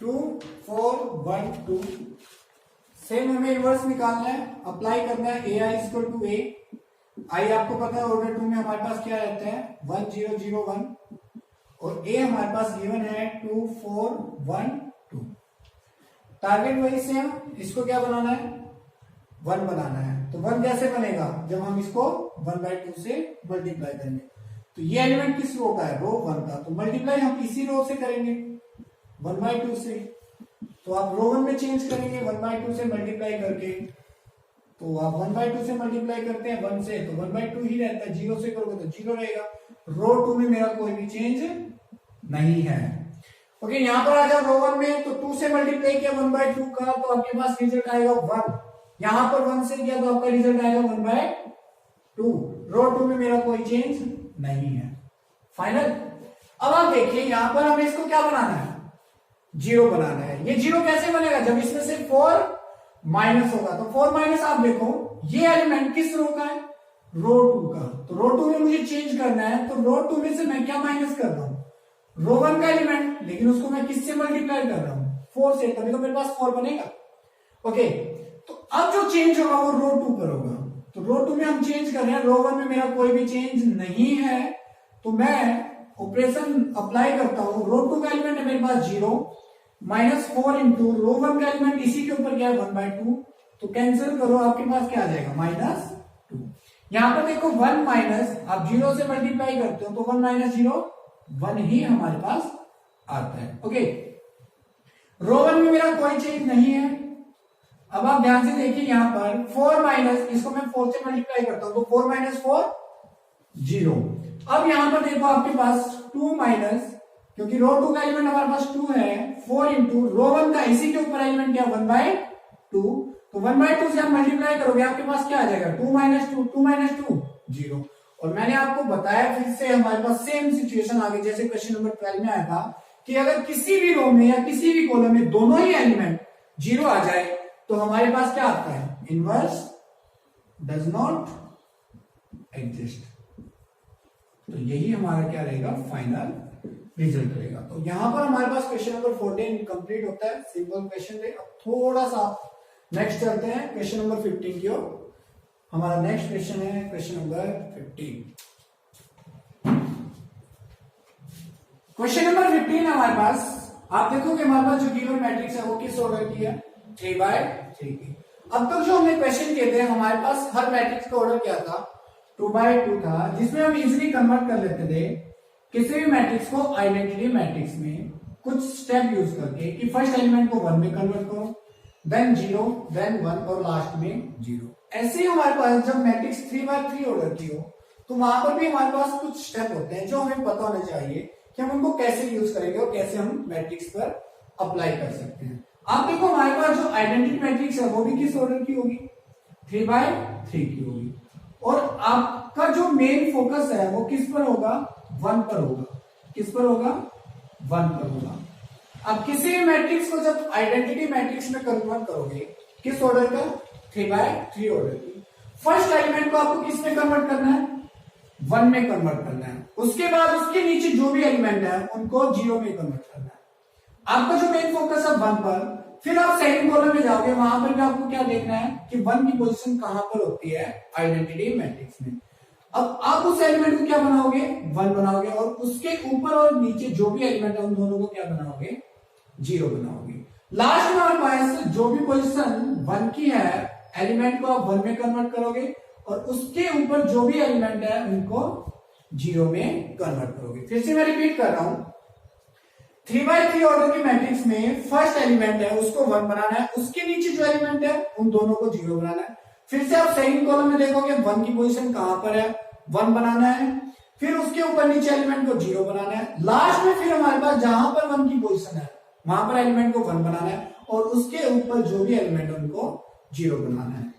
2 4 1 2, same हमें इनवर्स निकालना है, अप्लाई करना है AI = A। आई आपको पता है ऑर्डर 2 में हमारे पास क्या रहता है, 1 0 0 1, और A हमारे पास गिवन है 2 4 1 2। टारगेट वही सेम, इसको क्या बनाना है, 1 बनाना है। तो 1 कैसे बनेगा, जब हम इसको 1/2 से मल्टीप्लाई करेंगे। तो ये एलिमेंट किस रो का है, रो 1 का, तो मल्टीप्लाई हम इसी रो से करेंगे 1/2 से। तो आप रो 1 में चेंज करेंगे 1/2 से मल्टीप्लाई करके, तो आप 1/2 से मल्टीप्लाई करते हैं 1 से, तो 1/2 ही रहता है, 0 से करोगे तो 0 रहेगा। रो 2 में मेरा कोई भी चेंज नहीं है, ओके। यहां पर आ जाओ रो 1 में, तो 2 से मल्टीप्लाई किया 1/2 का, तो आपके पास रिजल्ट आएगा 1। यहां पर 1 से किया तो आपका रिजल्ट आएगा 1/2। रो 2 में मेरा कोई चेंज नहीं है, फाइनल। अब आप देखिए यहां पर हमें इसको क्या बनाना है, 0 बनाना है। ये 0 कैसे बनेगा, जब इसमें से 4 माइनस होगा। तो 4 माइनस, आप देखो ये एलिमेंट किस रो का है, रो 2 का। तो रो 2 में मुझे चेंज करना है, तो रो 2 में से मैं क्या माइनस कर रहा हूं, रो 1 का एलिमेंट, लेकिन उसको मैं किससे मल्टीप्लाई कर रहा हूं, 4 से, तभी तो मेरे पास 4 बनेगा, ओके। तो अब जो चेंज होगा वो रो 2 पर होगा। तो रो 2 में हम चेंज कर रहे हैं, रो 1 में मेरा कोई भी चेंज नहीं है, तो मैं ऑपरेशन अप्लाई करता हूं, रो 2 का एलिमेंट है मेरे पास 0 -4 इंटू रो 1 का एलिमेंट इसी के ऊपर क्या है 1/2, तो कैंसिल करो, आपके पास क्या आ जाएगा -2। यहां पर देखो 1 माइनस, आप 0 से मल्टीप्लाई करते हो तो 1 - 0 1 ही हमारे पास आता है, ओके। रो 1 में मेरा कोई चेंज नहीं है। अब आप ध्यान से देखिए यहां पर 4 माइनस, इसको मैं 4 से मल्टीप्लाई करता हूं, तो 4 - 4 0। अब यहां पर देखो आपके पास 2 माइनस, क्योंकि रो 2 का एलिमेंट हमारे पास 2 है, 4 इंटू रो 1 का इसी के ऊपर एलिमेंट क्या 1/2, तो 1/2 से आप मल्टीप्लाई करोगे आपके पास क्या आ जाएगा 2 - 2 2 - 2 0। और मैंने आपको बताया फिर से हमारे पास सेम सिचुएशन आ गई जैसे क्वेश्चन नंबर 12 में आया था कि अगर किसी भी रो में या किसी भी कॉलम में दोनों ही एलिमेंट 0 आ जाए तो हमारे पास क्या आता है, इनवर्स डज नॉट एग्जिस्ट। तो यही हमारा क्या रहेगा, फाइनल रिजल्ट रहेगा। तो यहां पर हमारे पास क्वेश्चन नंबर 14 कंप्लीट होता है, सिंपल क्वेश्चन थे। अब थोड़ा सा नेक्स्ट चलते हैं क्वेश्चन नंबर 15 की ओर। हमारा नेक्स्ट क्वेश्चन है क्वेश्चन नंबर 15। क्वेश्चन नंबर 15 हमारे पास, आप देखोगे हमारे पास जो गिवन मैट्रिक्स है वो किस ऑर्डर की है, 3/3 की। अब तक जो हमने क्वेश्चन किए थे हमारे पास हर मैट्रिक्स का ऑर्डर क्या था, 2/2 था, जिसमें हम इजिली कन्वर्ट कर लेते थे किसी भी मैट्रिक्स को आइडेंटिटी मैट्रिक्स में कुछ स्टेप यूज करके कि फर्स्ट एलिमेंट को 1 में कन्वर्ट करो, देन 0, देन 1 और लास्ट में 0। ऐसे ही हमारे पास जब मैट्रिक्स 3/3 ऑर्डर की हो तो वहां पर भी हमारे पास कुछ स्टेप होते हैं जो हमें पता होना चाहिए कि हम उनको कैसे यूज करेंगे और कैसे हम मैट्रिक्स पर अप्लाई कर सकते हैं। आप देखो हमारे पास जो आइडेंटिटी मैट्रिक्स है वो भी किस ऑर्डर की होगी, 3x3 की होगी। और आपका जो मेन फोकस है वो किस पर होगा, 1 पर होगा। किस पर होगा, 1 पर होगा। अब किसी भी मैट्रिक्स को जब आइडेंटिटी मैट्रिक्स में कन्वर्ट करोगे, किस ऑर्डर का, 3x3 ऑर्डर की, फर्स्ट एलिमेंट को आपको किस में कन्वर्ट करना है, 1 में कन्वर्ट करना है। उसके बाद उसके नीचे जो भी एलिमेंट है उनको 0 में कन्वर्ट करना है। आपका जो मेन फोकस है 1 पर, फिर आप सेकंड कॉलम में जाओगे, वहां पर भी आपको क्या देखना है कि 1 की पोजीशन कहां पर होती है आइडेंटिटी मैट्रिक्स में। अब आप उस एलिमेंट को क्या बनाओगे, 1 बनाओगे, और उसके ऊपर और नीचे जो भी एलिमेंट है उन दोनों को क्या बनाओगे, 0 बनाओगे। लास्ट में हमारे पास जो भी पोजीशन 1 की है एलिमेंट को आप 1 में कन्वर्ट करोगे, और उसके ऊपर जो भी एलिमेंट है उनको 0 में कन्वर्ट करोगे। फिर से मैं रिपीट कर रहा हूं, 3x3 ऑर्डर की मैट्रिक्स में फर्स्ट एलिमेंट है उसको 1 बनाना है, उसके नीचे जो एलिमेंट है उन दोनों को 0 बनाना है। फिर से आप सेकंड कॉलम में देखोगे 1 की पोजीशन कहां पर है, 1 बनाना है, फिर उसके ऊपर नीचे एलिमेंट को 0 बनाना है। लास्ट में फिर हमारे पास जहां पर 1 की पोजीशन है वहां पर एलिमेंट को 1 बनाना है, और उसके ऊपर जो भी एलिमेंट है उनको 0 बनाना है।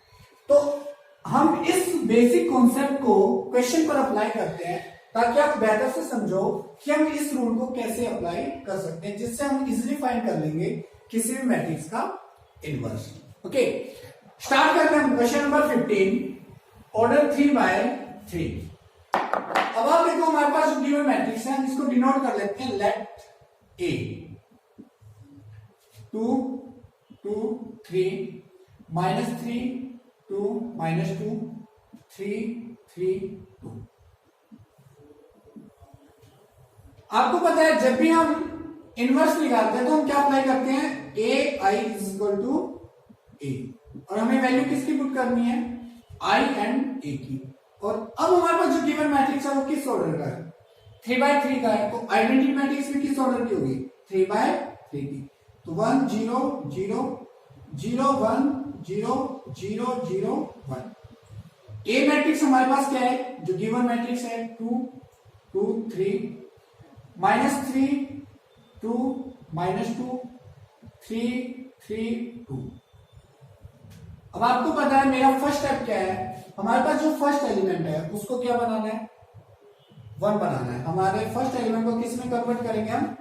तो हम इस बेसिक कॉन्सेप्ट को क्वेश्चन पर अप्लाई करते हैं ताकि आप बेहतर से समझो कि हम इस रूल को कैसे अप्लाई कर सकते हैं, जिससे हम इजिली फाइंड कर लेंगे किसी भी मैट्रिक्स का इनवर्स। ओके, स्टार्ट करते हैं क्वेश्चन नंबर 15, ऑर्डर 3x3। अब आप देखो हमारे पास जो गिवन मैट्रिक्स है, हम इसको डिनोट कर लेते हैं लेट ए 2 2 3 -3 2 -2 3 3 2। आपको पता है जब भी हम इनवर्स निकालते हैं तो हम क्या अप्लाई करते हैं, ए आई इक्वल टू ए, और हमें वैल्यू किसकी पुट करनी है, आई एंड ए की। और अब हमारे पास जो गिवन मैट्रिक्स है वो किस ऑर्डर का है, 3x3 का है। तो आइडेंटिटी मैट्रिक्स में किस ऑर्डर की होगी, 3x3 की। तो 1 0 0 0 1 0 0 0 1। ए मैट्रिक्स हमारे पास क्या है, जो गिवन मैट्रिक्स है 2 2 3 -3 2 -2 3 3 2। अब आपको पता है मेरा फर्स्ट स्टेप क्या है, हमारे पास जो फर्स्ट एलिमेंट है उसको क्या बनाना है, 1 बनाना है। हमारे फर्स्ट एलिमेंट को किस में कन्वर्ट करेंगे, हम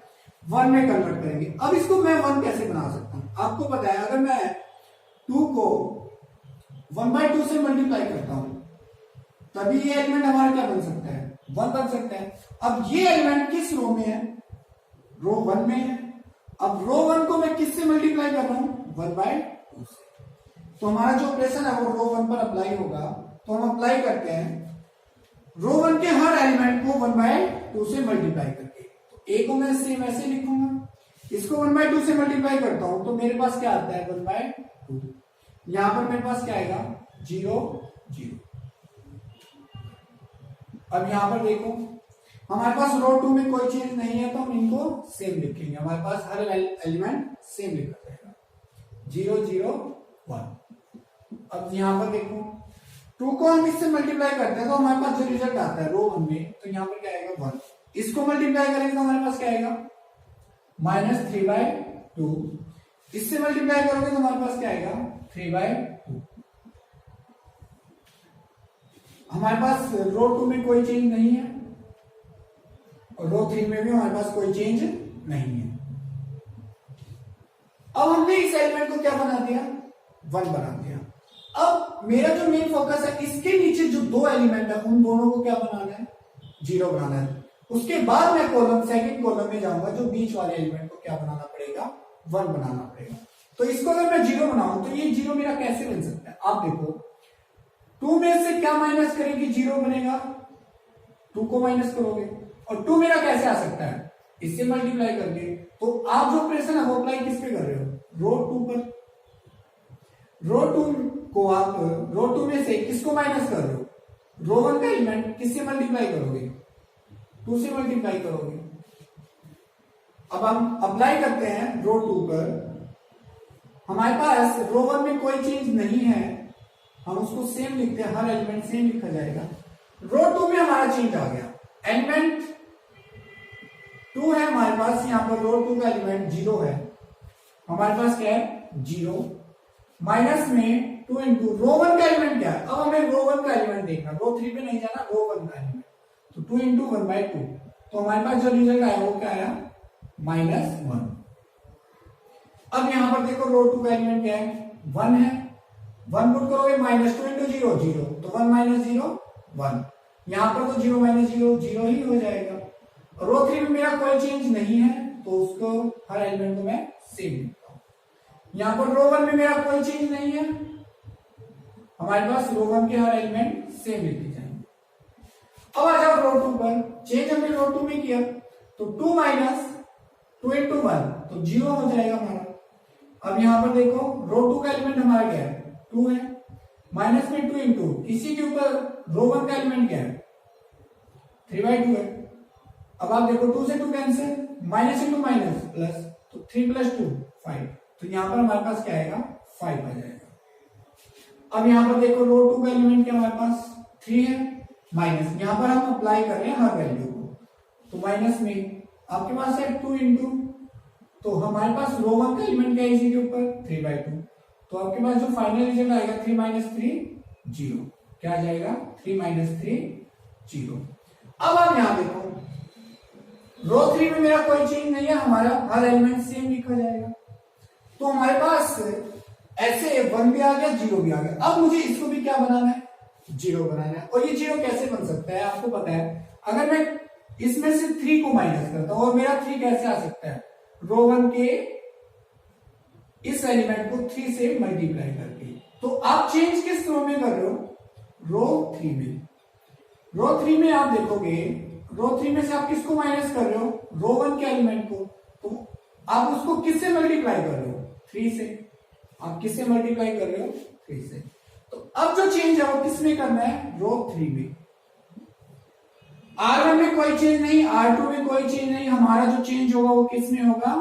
1 में कन्वर्ट करेंगे। अब इसको मैं 1 कैसे बना सकता हूं, आपको पता है अगर मैं 2 को 1/2 से मल्टीप्लाई करता हूं तभी ये एलिमेंट हमारा क्या बन सकता है, 1 बन सकता है। अब ये एलिमेंट किस रो में है, रो 1 में है। अब रो 1 को मैं किससे मल्टीप्लाई कर रहा हूं, 1/2 से। तो हमारा जो ऑपरेशन है वो रो 1 पर अप्लाई होगा। तो हम अप्लाई करते हैं रो 1 के हर एलिमेंट को 1/2 से मल्टीप्लाई करके। तो ए को मैं सेम ऐसे लिखूंगा, इसको 1/2 से मल्टीप्लाई करता हूं तो मेरे पास क्या आता है, 1/2। यहां पर मेरे पास क्या आएगा, 0 0। अब यहां पर देखो हमारे पास रो 2 में कोई चेंज नहीं है तो हम इनको सेम लिखेंगे, हमारे पास हर एलिमेंट सेम लिखा जाएगा, 0 0 1। अब यहां पर देखो 2 को हम इससे मल्टीप्लाई करते हैं तो हमारे पास जो रिजल्ट आता है रो 1 में, तो यहां पर क्या आएगा, 1। इसको मल्टीप्लाई करेंगे तो हमारे पास क्या आएगा, -3/2। इससे मल्टीप्लाई करोगे तो हमारे पास क्या आएगा, 3/2। हमारे पास रो 2 में कोई चेंज नहीं है और रो 3 में भी हमारे पास कोई चेंज नहीं है। अब हमने इस एलिमेंट को क्या बना दिया, 1 बना दिया। अब मेरा जो मेन फोकस है इसके नीचे जो 2 एलिमेंट है उन दोनों को क्या बनाना है, 0 बनाना है। उसके बाद मैं सेकंड कॉलम में जाऊंगा, जो बीच वाले एलिमेंट को क्या बनाना पड़ेगा, 1 बनाना पड़ेगा। तो इसको अगर मैं 0 बनाऊं तो ये 0 मेरा कैसे बन सकता है, आप देखो 2 में से क्या माइनस करेंगे, 0 बनेगा, 2 को माइनस करोगे और 2 मेरा कैसे आ सकता है, इससे मल्टीप्लाई करके। तो आप जो ऑपरेशन है वो अप्लाई किस पे कर रहे हो, रो 2 पर। रो 2 को आप रो 2 में से किसको माइनस कर रहे हो, रो 1 का एलिमेंट किससे मल्टीप्लाई करोगे, 2 से मल्टीप्लाई करोगे। अब हम अप्लाई करते हैं रो 2 पर, हमारे पास रो 1 में कोई चेंज नहीं है, हम उसको सेम लिखते हैं, हर एलिमेंट सेम लिखा जाएगा। रो 2 में हमारा चेंज आ गया, एलिमेंट 2 है हमारे पास, यहाँ पर रो 2 का एलिमेंट 0 है, हमारे पास क्या है 0, माइनस में 2 इंटू रो 1 का एलिमेंट क्या है, अब हमें रो 1 का एलिमेंट देखना, रो 3 पे नहीं जाना, रो 1 का एलिमेंट, तो 2 इंटू 1/2, तो हमारे पास जो रिजल्ट आया वो क्या आया -1। अब यहां पर देखो रो 2 का एलिमेंट क्या है 1 है, 1 पुट करोगे -2 इंटू 0 0, तो 1 माइनस 0 1, यहां पर तो 0 माइनस 0 0 ही हो जाएगा। रो 3 में मेरा कोई चेंज नहीं है तो उसको हर एलिमेंट को मैं सेम लिखता हूं। यहां पर रो 1 में मेरा कोई चेंज नहीं है, हमारे पास रो 1 के हर एलिमेंट सेम लिखे जाएंगे। अब आ जाओ रो 2 पर, चेंज हमने रो 2 में किया तो 2 माइनस 2 इंटू 1 तो 0 हो जाएगा हमारा। अब यहां पर देखो रो 2 का एलिमेंट हमारा क्या है 2 है, माइनस में 2 इंटू इसी के ऊपर रो 1 का एलिमेंट क्या है 3/2 है। अब आप देखो 2 से 2 cancel, minus into minus plus, तो 3 + 2 5, तो यहां पर हमारे पास क्या आएगा 5 आ जाएगा। अब यहां पर देखो रो 2 का एलिमेंट क्या हमारे पास 3 है, माइनस यहां पर हम अप्लाई कर रहे हैं हर वैल्यू को, तो माइनस में आपके पास है 2 इंटू, तो हमारे पास रो 1 का एलिमेंट क्या है इसी के ऊपर 3/2, तो आपके पास जो फाइनल रिजल्ट आएगा 3 - 3 0, क्या आ जाएगा 3 - 3 0। अब आप यहां देखो रो 3 में मेरा कोई चेंज नहीं है, हमारा हर एलिमेंट सेम लिखा जाएगा, तो हमारे पास ऐसे 1 भी आ गया 0 भी आ गया। अब मुझे इसको भी क्या बनाना है 0 बनाना है, और ये 0 कैसे बन सकता है आपको पता है, अगर मैं इसमें से 3 को माइनस करता हूं, और मेरा 3 कैसे आ सकता है रो 1 के इस एलिमेंट को 3 से मल्टीप्लाई करके, तो आप चेंज किस रो में कर रहे हो रो 3 में। रो 3 में आप देखोगे रो 3 में से आप किसको माइनस कर रहे हो रो 1 के एलिमेंट को, तो आप उसको किससे मल्टीप्लाई कर रहे हो 3 से, आप किससे मल्टीप्लाई कर रहे हो 3 से। तो अब जो चेंज है वो किस में करना है रो 3 में। R1 में कोई चेंज नहीं, R2 में कोई चेंज नहीं, हमारा जो चेंज होगा वो किस में होगा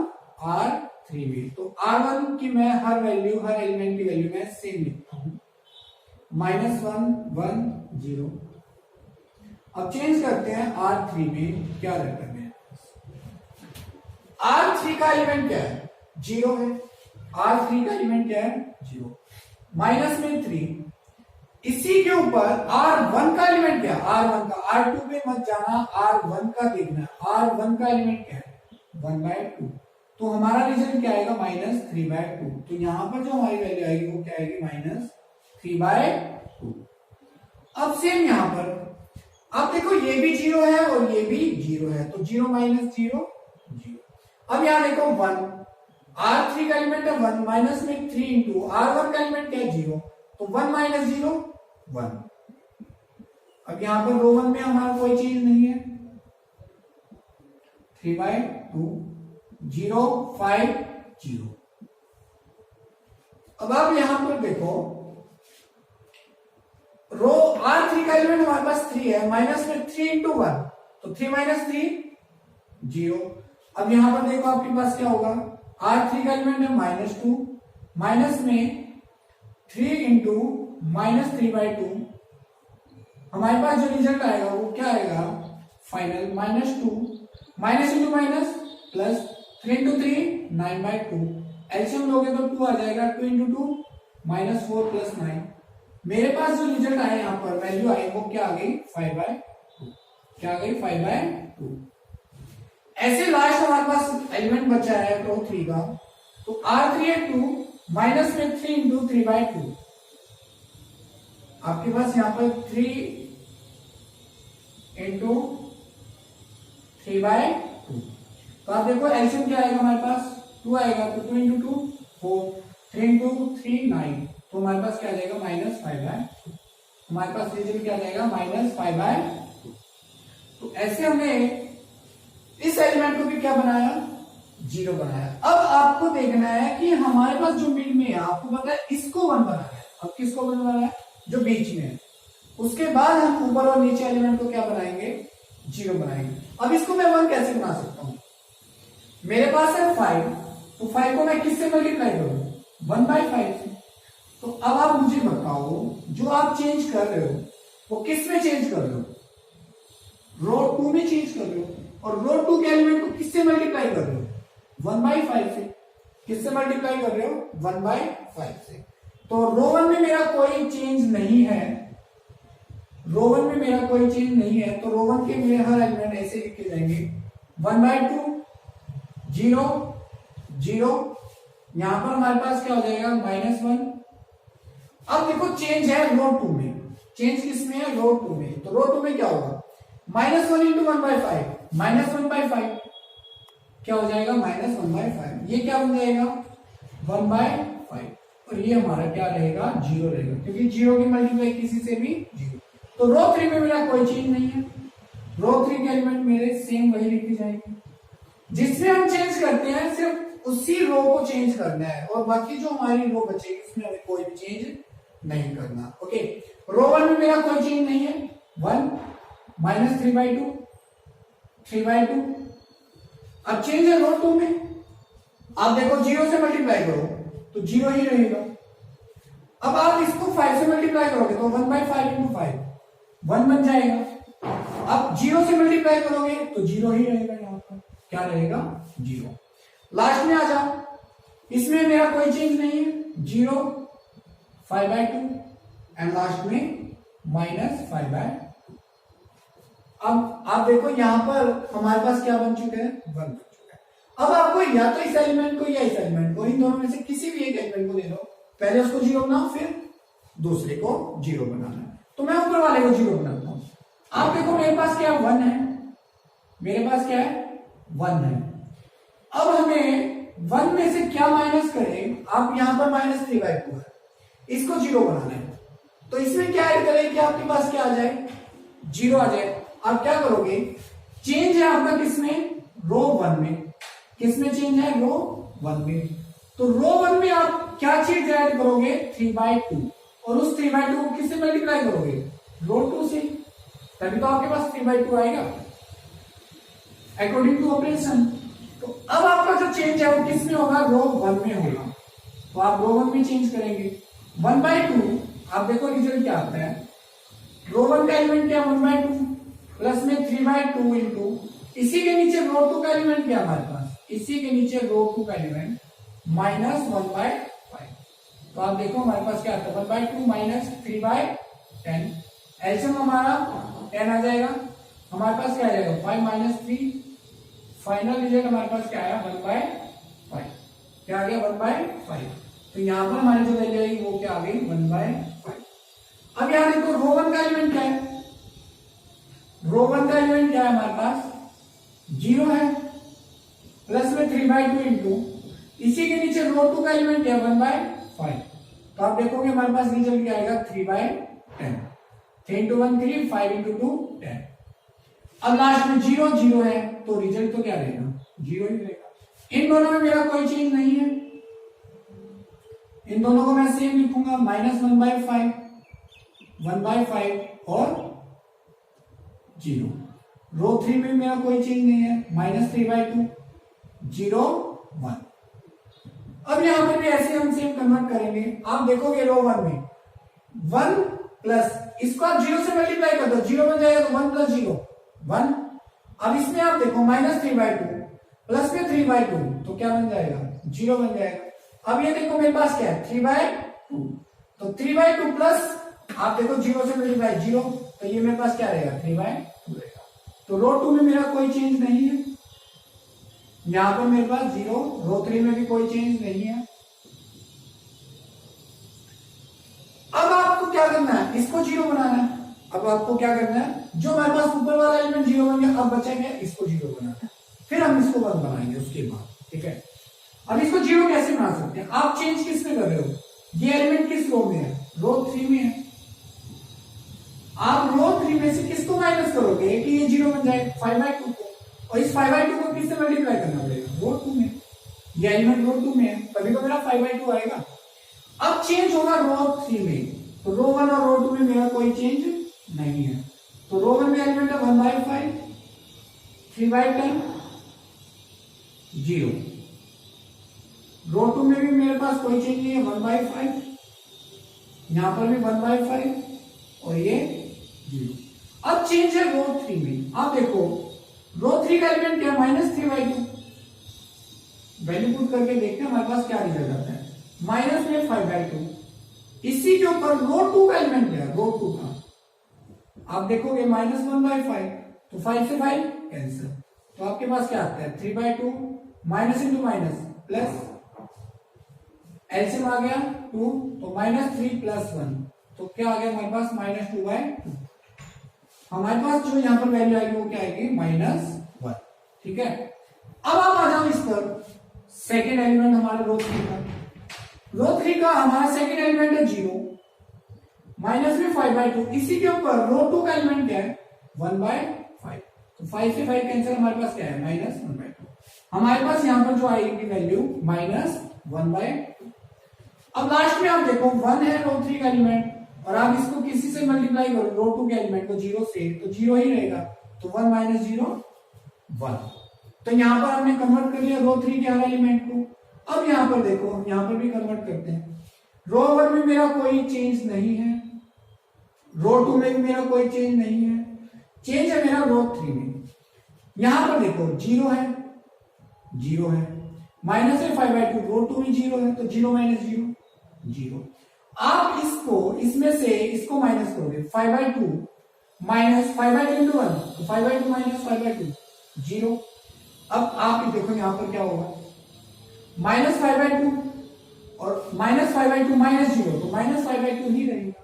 R3 में। तो R1 की मैं हर वैल्यू हर एलिमेंट की वैल्यू मैं सेम लिखता हूं, -1 1 0। अब चेंज करते हैं R3 में, क्या रहता है R3 का एलिमेंट क्या है 0 है, R3 का एलिमेंट क्या है 0, माइनस में 3, इसी के ऊपर R1 का एलिमेंट क्या है R1 का, R2 पे मत जाना, R1 का देखना, R1 का एलिमेंट क्या है 1/2, तो हमारा रिजल्ट क्या आएगा -3/2, तो यहां पर जो हमारी वैल्यू आएगी वो क्या आएगी -3/2। अब सेम यहां पर अब देखो ये भी 0 है और ये भी 0 है, तो 0 - 0 0। अब यहां देखो 1, R3 का एलिमेंट है 1, माइनस में 3 इंटू R1 का एलिमेंट क्या है 0, तो 1 - 0 1। अब यहां पर रो 1 में हमारा कोई चीज नहीं है, 3/2 0 5 0। अब आप यहां पर देखो रो R3 का एलिमेंट हमारे पास 3 है, माइनस में 3 इंटू 1, तो 3 - 3 0। अब यहां पर देखो आपके पास क्या होगा R3 का एलिमेंट है -2, माइनस में 3 इंटू -3/2, हमारे पास जो रिजल्ट आएगा वो क्या आएगा final -2, minus into minus plus, 3 into 3 9/2, LCM लोगे तो 2 आ जाएगा, 2 इंटू 2 -4 + 9। मेरे पास जो रिजल्ट आया यहाँ पर वैल्यू आई वो क्या आ गई 5/2, क्या आ गई 5/2। ऐसे लास्ट हमारे पास एलिमेंट बचा है रो 3 का, तो R3 है 2, माइनस में 3 इंटू 3/2, आपके पास यहां पर 3 इंटू 3/2, तो आप देखो एलसीएम क्या आएगा हमारे पास 2 आएगा, तो 2 इंटू 2 4, 3 इंटू 3 9, तो हमारे पास क्या आ जाएगा -5/2, हमारे पास रिजल्ट क्या आ जाएगा -5/2। तो ऐसे हमने इस एलिमेंट को भी क्या बनाया 0 बनाया। अब आपको देखना है कि हमारे पास जो मिड में है, आपको पता है इसको 1 बनाना है, अब किसको 1 बनाना है जो बीच में है, उसके बाद हम ऊपर और नीचे एलिमेंट को क्या बनाएंगे 0 बनाएंगे। अब इसको मैं 1 कैसे बना सकता हूं, मेरे पास है 5, तो 5 को मैं किससे मल्टीप्लाई करूं 1/5 से। तो अब आप मुझे बताओ जो आप चेंज कर रहे हो वो किस में चेंज कर रहे हो रो 2 में चेंज कर रहे हो, और रो 2 के एलिमेंट को किससे मल्टीप्लाई कर रहे हो 1/5 से। किससे मल्टीप्लाई कर रहे हो 1/5 से। तो रो 1 में मेरा कोई चेंज नहीं है, रो 1 में मेरा कोई चेंज नहीं है, तो रो 1 के मेरे हर एलिमेंट ऐसे लिखे जाएंगे 1/2 0 0। यहां पर हमारे पास क्या हो जाएगा -1। अब देखो चेंज है रो 2 में, चेंज किसमें है रो 2 में, तो रो 2 में क्या होगा -1 इंटू 1/5 -1/5 क्या हो जाएगा -1/5। ये क्या बन जाएगा 1/5 और ये हमारा क्या रहेगा 0 रहेगा, क्योंकि 0 की मल्टीप्लाई किसी से भी 0। तो रो 3 में मेरा कोई चेंज नहीं है, रो 3 के एलिमेंट मेरे सेम वही लिखे जाएंगे। जिसमें हम चेंज करते हैं सिर्फ उसी रो को चेंज करना है, और बाकी जो हमारी रो बचेगी उसमें हमें कोई भी चेंज नहीं करना। ओके, रो 1 में मेरा कोई चेंज नहीं है 1 -3/2 3/2। अब चेंज है रो 2 में, आप देखो 0 से मल्टीप्लाई करो तो 0 ही रहेगा। अब आप इसको 5 से मल्टीप्लाई करोगे तो 1/5 इंटू 5 1 बन जाएगा। अब 0 से मल्टीप्लाई करोगे तो 0 ही रहेगा, यहां पर क्या रहेगा 0। लास्ट में आ जाओ, इसमें मेरा कोई चेंज नहीं है 0 5/2 एंड लास्ट में -5/2। अब आप देखो यहां पर हमारे पास क्या बन चुका है 1 बन चुका है। अब आपको या तो इस एलिमेंट को या इस एलिमेंट को, इन दोनों में से किसी भी एक एलिमेंट को ले लो, पहले उसको 0 बनाओ फिर दूसरे को 0 बनाना है। तो मैं ऊपर वाले को 0 बनाता हूं। आप देखो मेरे पास क्या 1 है, मेरे पास क्या है 1 है। अब हमें 1 में से क्या माइनस करें, आप यहां पर -3/2 है, इसको 0 बनाना है, तो इसमें क्या ऐड करें कि आपके पास क्या आ जाए 0 आ जाए। आप क्या करोगे, चेंज है आपका किसमें रो 1 में, किसमें चेंज है रो 1 में, तो रो 1 में आप क्या चीज ऐड करोगे 3/2, और उस 3/2 को किससे मल्टीप्लाई करोगे रो 2 से, तभी तो आपके पास 3/2 आएगा अकॉर्डिंग टू ऑपरेशन। तो अब आपका जो चेंज है वो किसमें होगा रो 1 में होगा, तो आप रो 1 में चेंज करेंगे 1/2। आप देखो रिजल्ट क्या आता है, रो 1 का एलिमेंट क्या 1/2 प्लस में 3/2 इंटू इसी के नीचे रो 2 का एलिमेंट क्या हमारे पास, इसी के नीचे रो 2 का एलिमेंट -1/5। तो आप देखो हमारे पास क्या आता है 1/2 -3/10, एलसीएम हमारा 10 आ जाएगा, हमारे पास क्या आ जाएगा 5 - 3, फाइनल रिजल्ट हमारे पास क्या आया 1/5, क्या आ गया 1/5। तो यहां पर हमारी जो वैल्यू आई वो क्या आ गई 1/5। अब यहां देखो रो 1 का एलिमेंट क्या है, रो 1 का एलिमेंट क्या है हमारे पास 0 है, प्लस में 3/2 इंटू इसी के नीचे रो 2 का एलिमेंट क्या 1/5। तो आप देखोगे हमारे पास रिजल्ट क्या आएगा 3/10, 3 × 1 3, 5 × 2 10। अब लास्ट में 0 0 है, तो रिजल्ट तो क्या रहेगा 0 ही रहेगा। इन दोनों में मेरा कोई चेंज नहीं है, इन दोनों को मैं सेम लिखूंगा -1/5 1/5 और 0। रो 3 में मेरा कोई चेंज नहीं है -3/2 0 1। अब यहां पर भी ऐसे हम सेम कन्वर्ट करेंगे। आप देखोगे रो 1 में 1 प्लस इसको आप 0 से मल्टीप्लाई कर दो 0 बन जाएगा, तो 1 + 0 1। अब इसमें आप देखो -3/2 प्लस में 3/2 तो क्या बन जाएगा 0 बन जाएगा। अब ये देखो मेरे पास क्या है 3/2, तो 3/2 प्लस आप देखो 0 से मल्टीप्लाई 0, तो ये मेरे पास क्या रहेगा 3/2 रहेगा। तो रो 2 में मेरा कोई चेंज नहीं है, यहां पर मेरे पास 0, रो 3 में भी कोई चेंज नहीं है। अब आपको क्या करना है, इसको 0 बनाना है। अब आपको क्या करना है, जो हमारे पास ऊपर वाला एलिमेंट 0 बन गया, अब बचेंगे इसको 0 बनाना है, फिर हम इसको 1 बनाएंगे उसके बाद, ठीक है। अब इसको 0 कैसे बना सकते हैं, आप चेंज किस में कर रहे हो, ये एलिमेंट किस रो में है रो 3 में है, आप रो 3 में से किसको माइनस करोगे कि ये 0 बन जाए 5/2 को, और इस 5/2 को किससे मल्टीप्लाई करना पड़ेगा रो 2 में, ये एलिमेंट रो 2 में है, तभी तो मेरा 5/2 आएगा। अब चेंज होगा रो 3 में, तो रो 1 और रो 2 में मेरा कोई चेंज नहीं है, तो रो 1 में एलिमेंट है 1/5 3/10 0, रो 2 में भी मेरे पास कोई चेंज नहीं है 1/5, यहां पर भी 1/5 और ये 0। अब चेंज है रो 3 में, आप देखो रो 3 का एलिमेंट क्या है, -3/2। वैल्यू पुट करके देखते हैं हमारे पास क्या रिजल्ट आता है, -5/2। इसी के ऊपर रो 2 का एलिमेंट क्या है, रो 2 का आप देखोगे -1/5, तो 5 से 5 कैंसिल, तो आपके पास क्या आता है 3/2, minus into minus plus, LCM आ गया 2, तो -3 + 1, तो क्या आ गया हमारे पास -2/2। हमारे पास जो यहां पर वैल्यू आएगी वो क्या आएगी, -1। ठीक है, अब आप आ जाओ इस पर, सेकेंड एलिमेंट हमारा रो 3 का, रो 3 का हमारा सेकेंड एलिमेंट है 0, -5/2। इसी के ऊपर रो 2 का एलिमेंट क्या है, 1/5, तो 5 से 5 कैंसिल, हमारे पास क्या है -1/2। हमारे पास यहां पर जो आएगी वैल्यू -1/2। अब लास्ट में आप देखो 1 है रो 3 का एलिमेंट, और आप इसको किसी से मल्टीप्लाई करो रो 2 के एलिमेंट को 0 से, तो 0 ही रहेगा, तो 1 - 0 1। तो यहां पर हमने कन्वर्ट कर लिया रो 3 के हर एलिमेंट को। अब यहां पर देखो, हम यहां पर भी कन्वर्ट करते हैं, रो 1 में मेरा कोई चेंज नहीं है, रो 2 में भी मेरा कोई चेंज नहीं है, चेंज है मेरा रो 3 में। यहां पर देखो 0 है, 0 है, -5/2, रो 2 में 0 है, तो 0 - 0 0। आप इसको इसमें से इसको माइनस करोगे, 5/2 - 5/2 × 1, तो 5/2 - 5/2 0। अब आप देखो यहां पर क्या होगा, -5/2 और -5/2 -0, तो -5/2 ही रहेगा।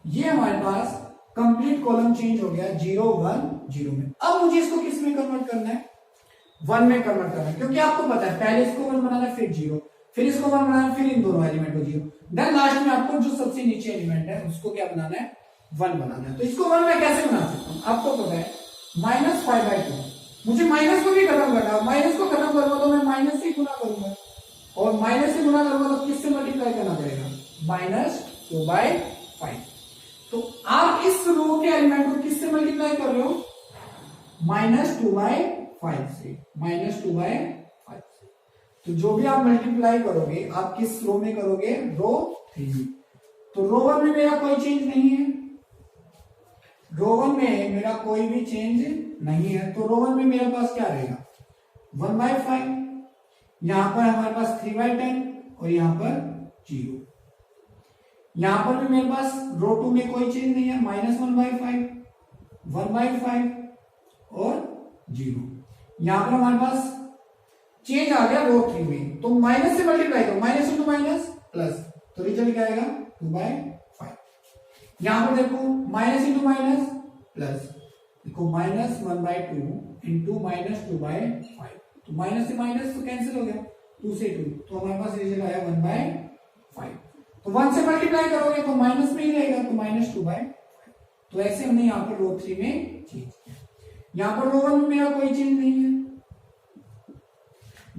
ये हमारे पास कंप्लीट कॉलम चेंज हो गया 0 1 0 में। अब मुझे इसको किस में कन्वर्ट करना है, 1 में कन्वर्ट करना है, क्योंकि आपको पता है पहले इसको 1 बनाना है, फिर 0, फिर इसको 1 बनाना है, फिर इन दोनों एलिमेंट को 0, देन लास्ट में आपको जो सबसे नीचे एलिमेंट है उसको क्या बनाना है, 1 बनाना है। तो इसको 1 में कैसे बना सकता हूं, आपको पता है -5/2, मुझे माइनस को भी खत्म करना है, माइनस को खत्म करूंगा तो मैं माइनस से गुना करूंगा, और माइनस से गुना करूंगा तो किससे मल्टीप्लाई करना पड़ेगा, -2/5। तो आप इस रो के एलिमेंट को किससे मल्टीप्लाई कर रहे हो, -2/5 से, -2/5 से। तो जो भी आप मल्टीप्लाई करोगे आप किस रो में करोगे, रो 3 में। तो रो 1 में मेरा कोई चेंज नहीं है, रो 1 में मेरा कोई भी चेंज नहीं है, तो रो 1 में मेरे पास क्या रहेगा, 1/5, यहां पर हमारे पास 3/10, और यहां पर 0। यहां पर भी मेरे पास रो 2 में कोई चेंज नहीं है, -1/5, 1/5 और 0। यहां पर हमारे पास चेंज आ गया रो 3 में, तो माइनस से मल्टीप्लाई करो, माइनस इंटू माइनस प्लस, तो रिजल्ट क्या आएगा 2/5। यहां पर देखो माइनस इंटू माइनस प्लस, देखो -1/2 इंटू -2/5, तो माइनस से माइनस तो कैंसिल हो गया, 2 से 2, तो हमारे पास रिजल्ट आया 1/5। तो 1 से मल्टीप्लाई करोगे तो माइनस में ही रहेगा, तो -2/5। तो ऐसे हमने यहाँ पर रो 3 में चेंज किया। यहाँ पर रो 1 में मेरा कोई चेंज नहीं है,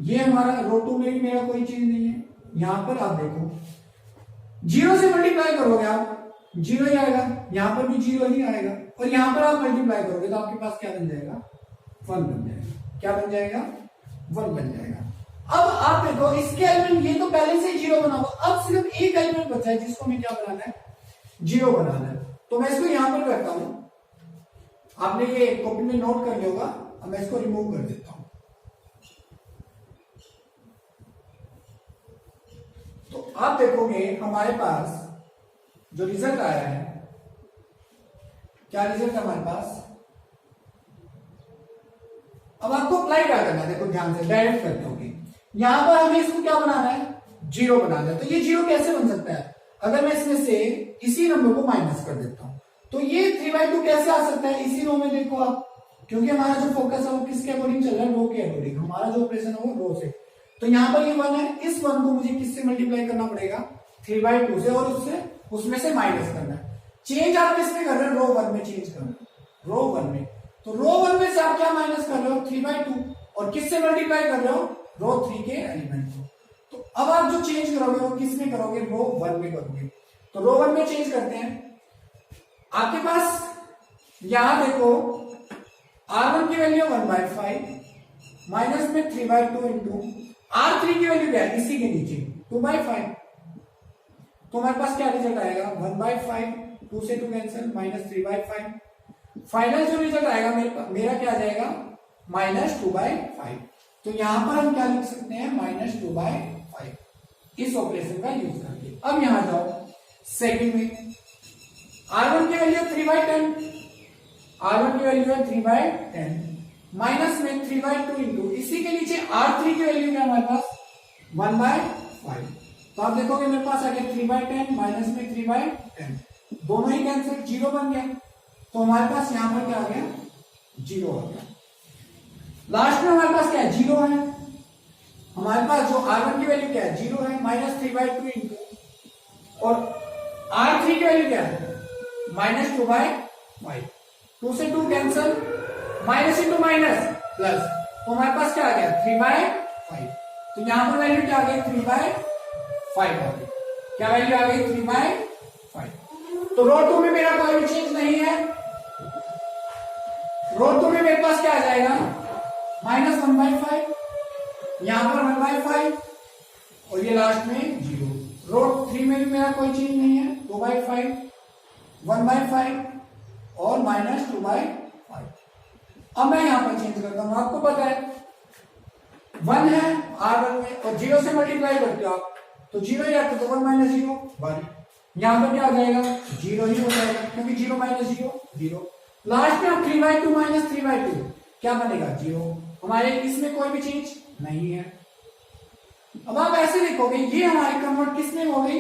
ये हमारा रो 2 में भी मेरा कोई चेंज नहीं है। यहां पर आप देखो 0 से मल्टीप्लाई करोगे आप 0 ही आएगा, यहां पर भी 0 ही आएगा, और यहां पर आप मल्टीप्लाई करोगे तो आपके पास क्या बन जाएगा, 1 बन जाएगा। क्या बन जाएगा, 1 बन जाएगा। अब आप देखो इसके एलिमेंट, ये तो पहले से 0 बना हुआ, अब सिर्फ एक एलिमेंट बचा है जिसको हमें क्या बनाना है, 0 बनाना है। तो मैं इसको यहां पर करता हूं, आपने ये कॉपी में नोट कर लिया होगा, अब मैं इसको रिमूव कर देता हूं। तो आप देखोगे हमारे पास जो रिजल्ट आया है, क्या रिजल्ट है हमारे पास। अब आपको अप्लाई क्या करना है, देखो ध्यान से, डायरेक्ट करते होगे। यहां पर हमें इसको क्या बनाना है, 0 बनाना है। तो ये 0 कैसे बन सकता है, अगर मैं इसमें से इसी नंबर को माइनस कर देता हूं, तो ये 3/2 कैसे आ सकता है इसी रो में। देखो आप, क्योंकि हमारा जो फोकस है वो किसके अकॉर्डिंग चल रहा है, रो के अकॉर्डिंग, हमारा जो ऑपरेशन है वो रो से। तो यहां पर ये 1 है, इस 1 को मुझे किससे मल्टीप्लाई करना पड़ेगा, 3/2 से, और उससे उसमें से माइनस करना है। चेंज आप किसमें कर रहे हो, रो 1 में चेंज कर रहे हो, रो 1 में। तो रो 1 में से आप क्या माइनस कर रहे हो, 3/2, और किससे मल्टीप्लाई कर रहे हो, रो 3 के एलिमेंट को। तो अब आप जो चेंज करोगे वो किस में करोगे, रो 1 में करोगे। तो रो 1 में चेंज करते हैं, आपके पास यहां देखो R1 की वैल्यू 1/5 माइनस में 3/2 इंटू R3 की वैल्यू क्या है, इसी के नीचे 2/5। तो हमारे पास क्या रिजल्ट आएगा, 1/5, 2 से 2 कैंसिल, -3/5। फाइनल जो रिजल्ट आएगा मेरा क्या आ जाएगा -2/5। तो यहां पर हम क्या लिख सकते हैं -2/5 इस ऑपरेशन का यूज करके। अब यहां जाओ सेकंड में, R1 की वैल्यू 3/10, R1 की वैल्यू है 3/10 माइनस में 3/2 इंटू इसी के नीचे R3 की वैल्यू क्या हमारे पास 1/5। तो आप देखोगे मेरे पास आ गया 3/10 माइनस में 3/10, दोनों ही कैंसिल, 0 बन गया। तो हमारे पास यहां पर क्या आ गया 0 आ गया। लास्ट में हमारे पास क्या है 0 है, हमारे पास जो R1 की वैल्यू क्या है 0 है माइनस 3/2 इंटू और R3 की वैल्यू क्या है -2/5। 2 से 2 cancel, minus into minus plus, तो हमारे पास क्या आ गया 3/5। तो यहां पर वैल्यू क्या आ गई 3/5 आ गई। क्या वैल्यू आ गई 3/5। तो रो 2 में मेरा कोई भी चेंज नहीं है, रो 2 में मेरे पास क्या आ जाएगा -1/5, यहां पर 1/5 और ये लास्ट में 0। रो 3 में भी मेरा कोई चेंज नहीं है, 2/5 1/5 और -2/5। अब मैं यहां पर चेंज करता हूं, आपको पता है 1 है R1 में और 0 से मल्टीप्लाई करते हो आप तो 0 ही आता, तो 1 - 0 1। यहां पर क्या आ जाएगा 0 ही हो जाएगा, क्योंकि 0 - 0 0। लास्ट में आप 3/2 माइनस 3/2 क्या बनेगा 0। हमारे इसमें कोई भी चेंज नहीं है। अब आप ऐसे देखोगे ये हमारी कन्वर्ट किस में हो गई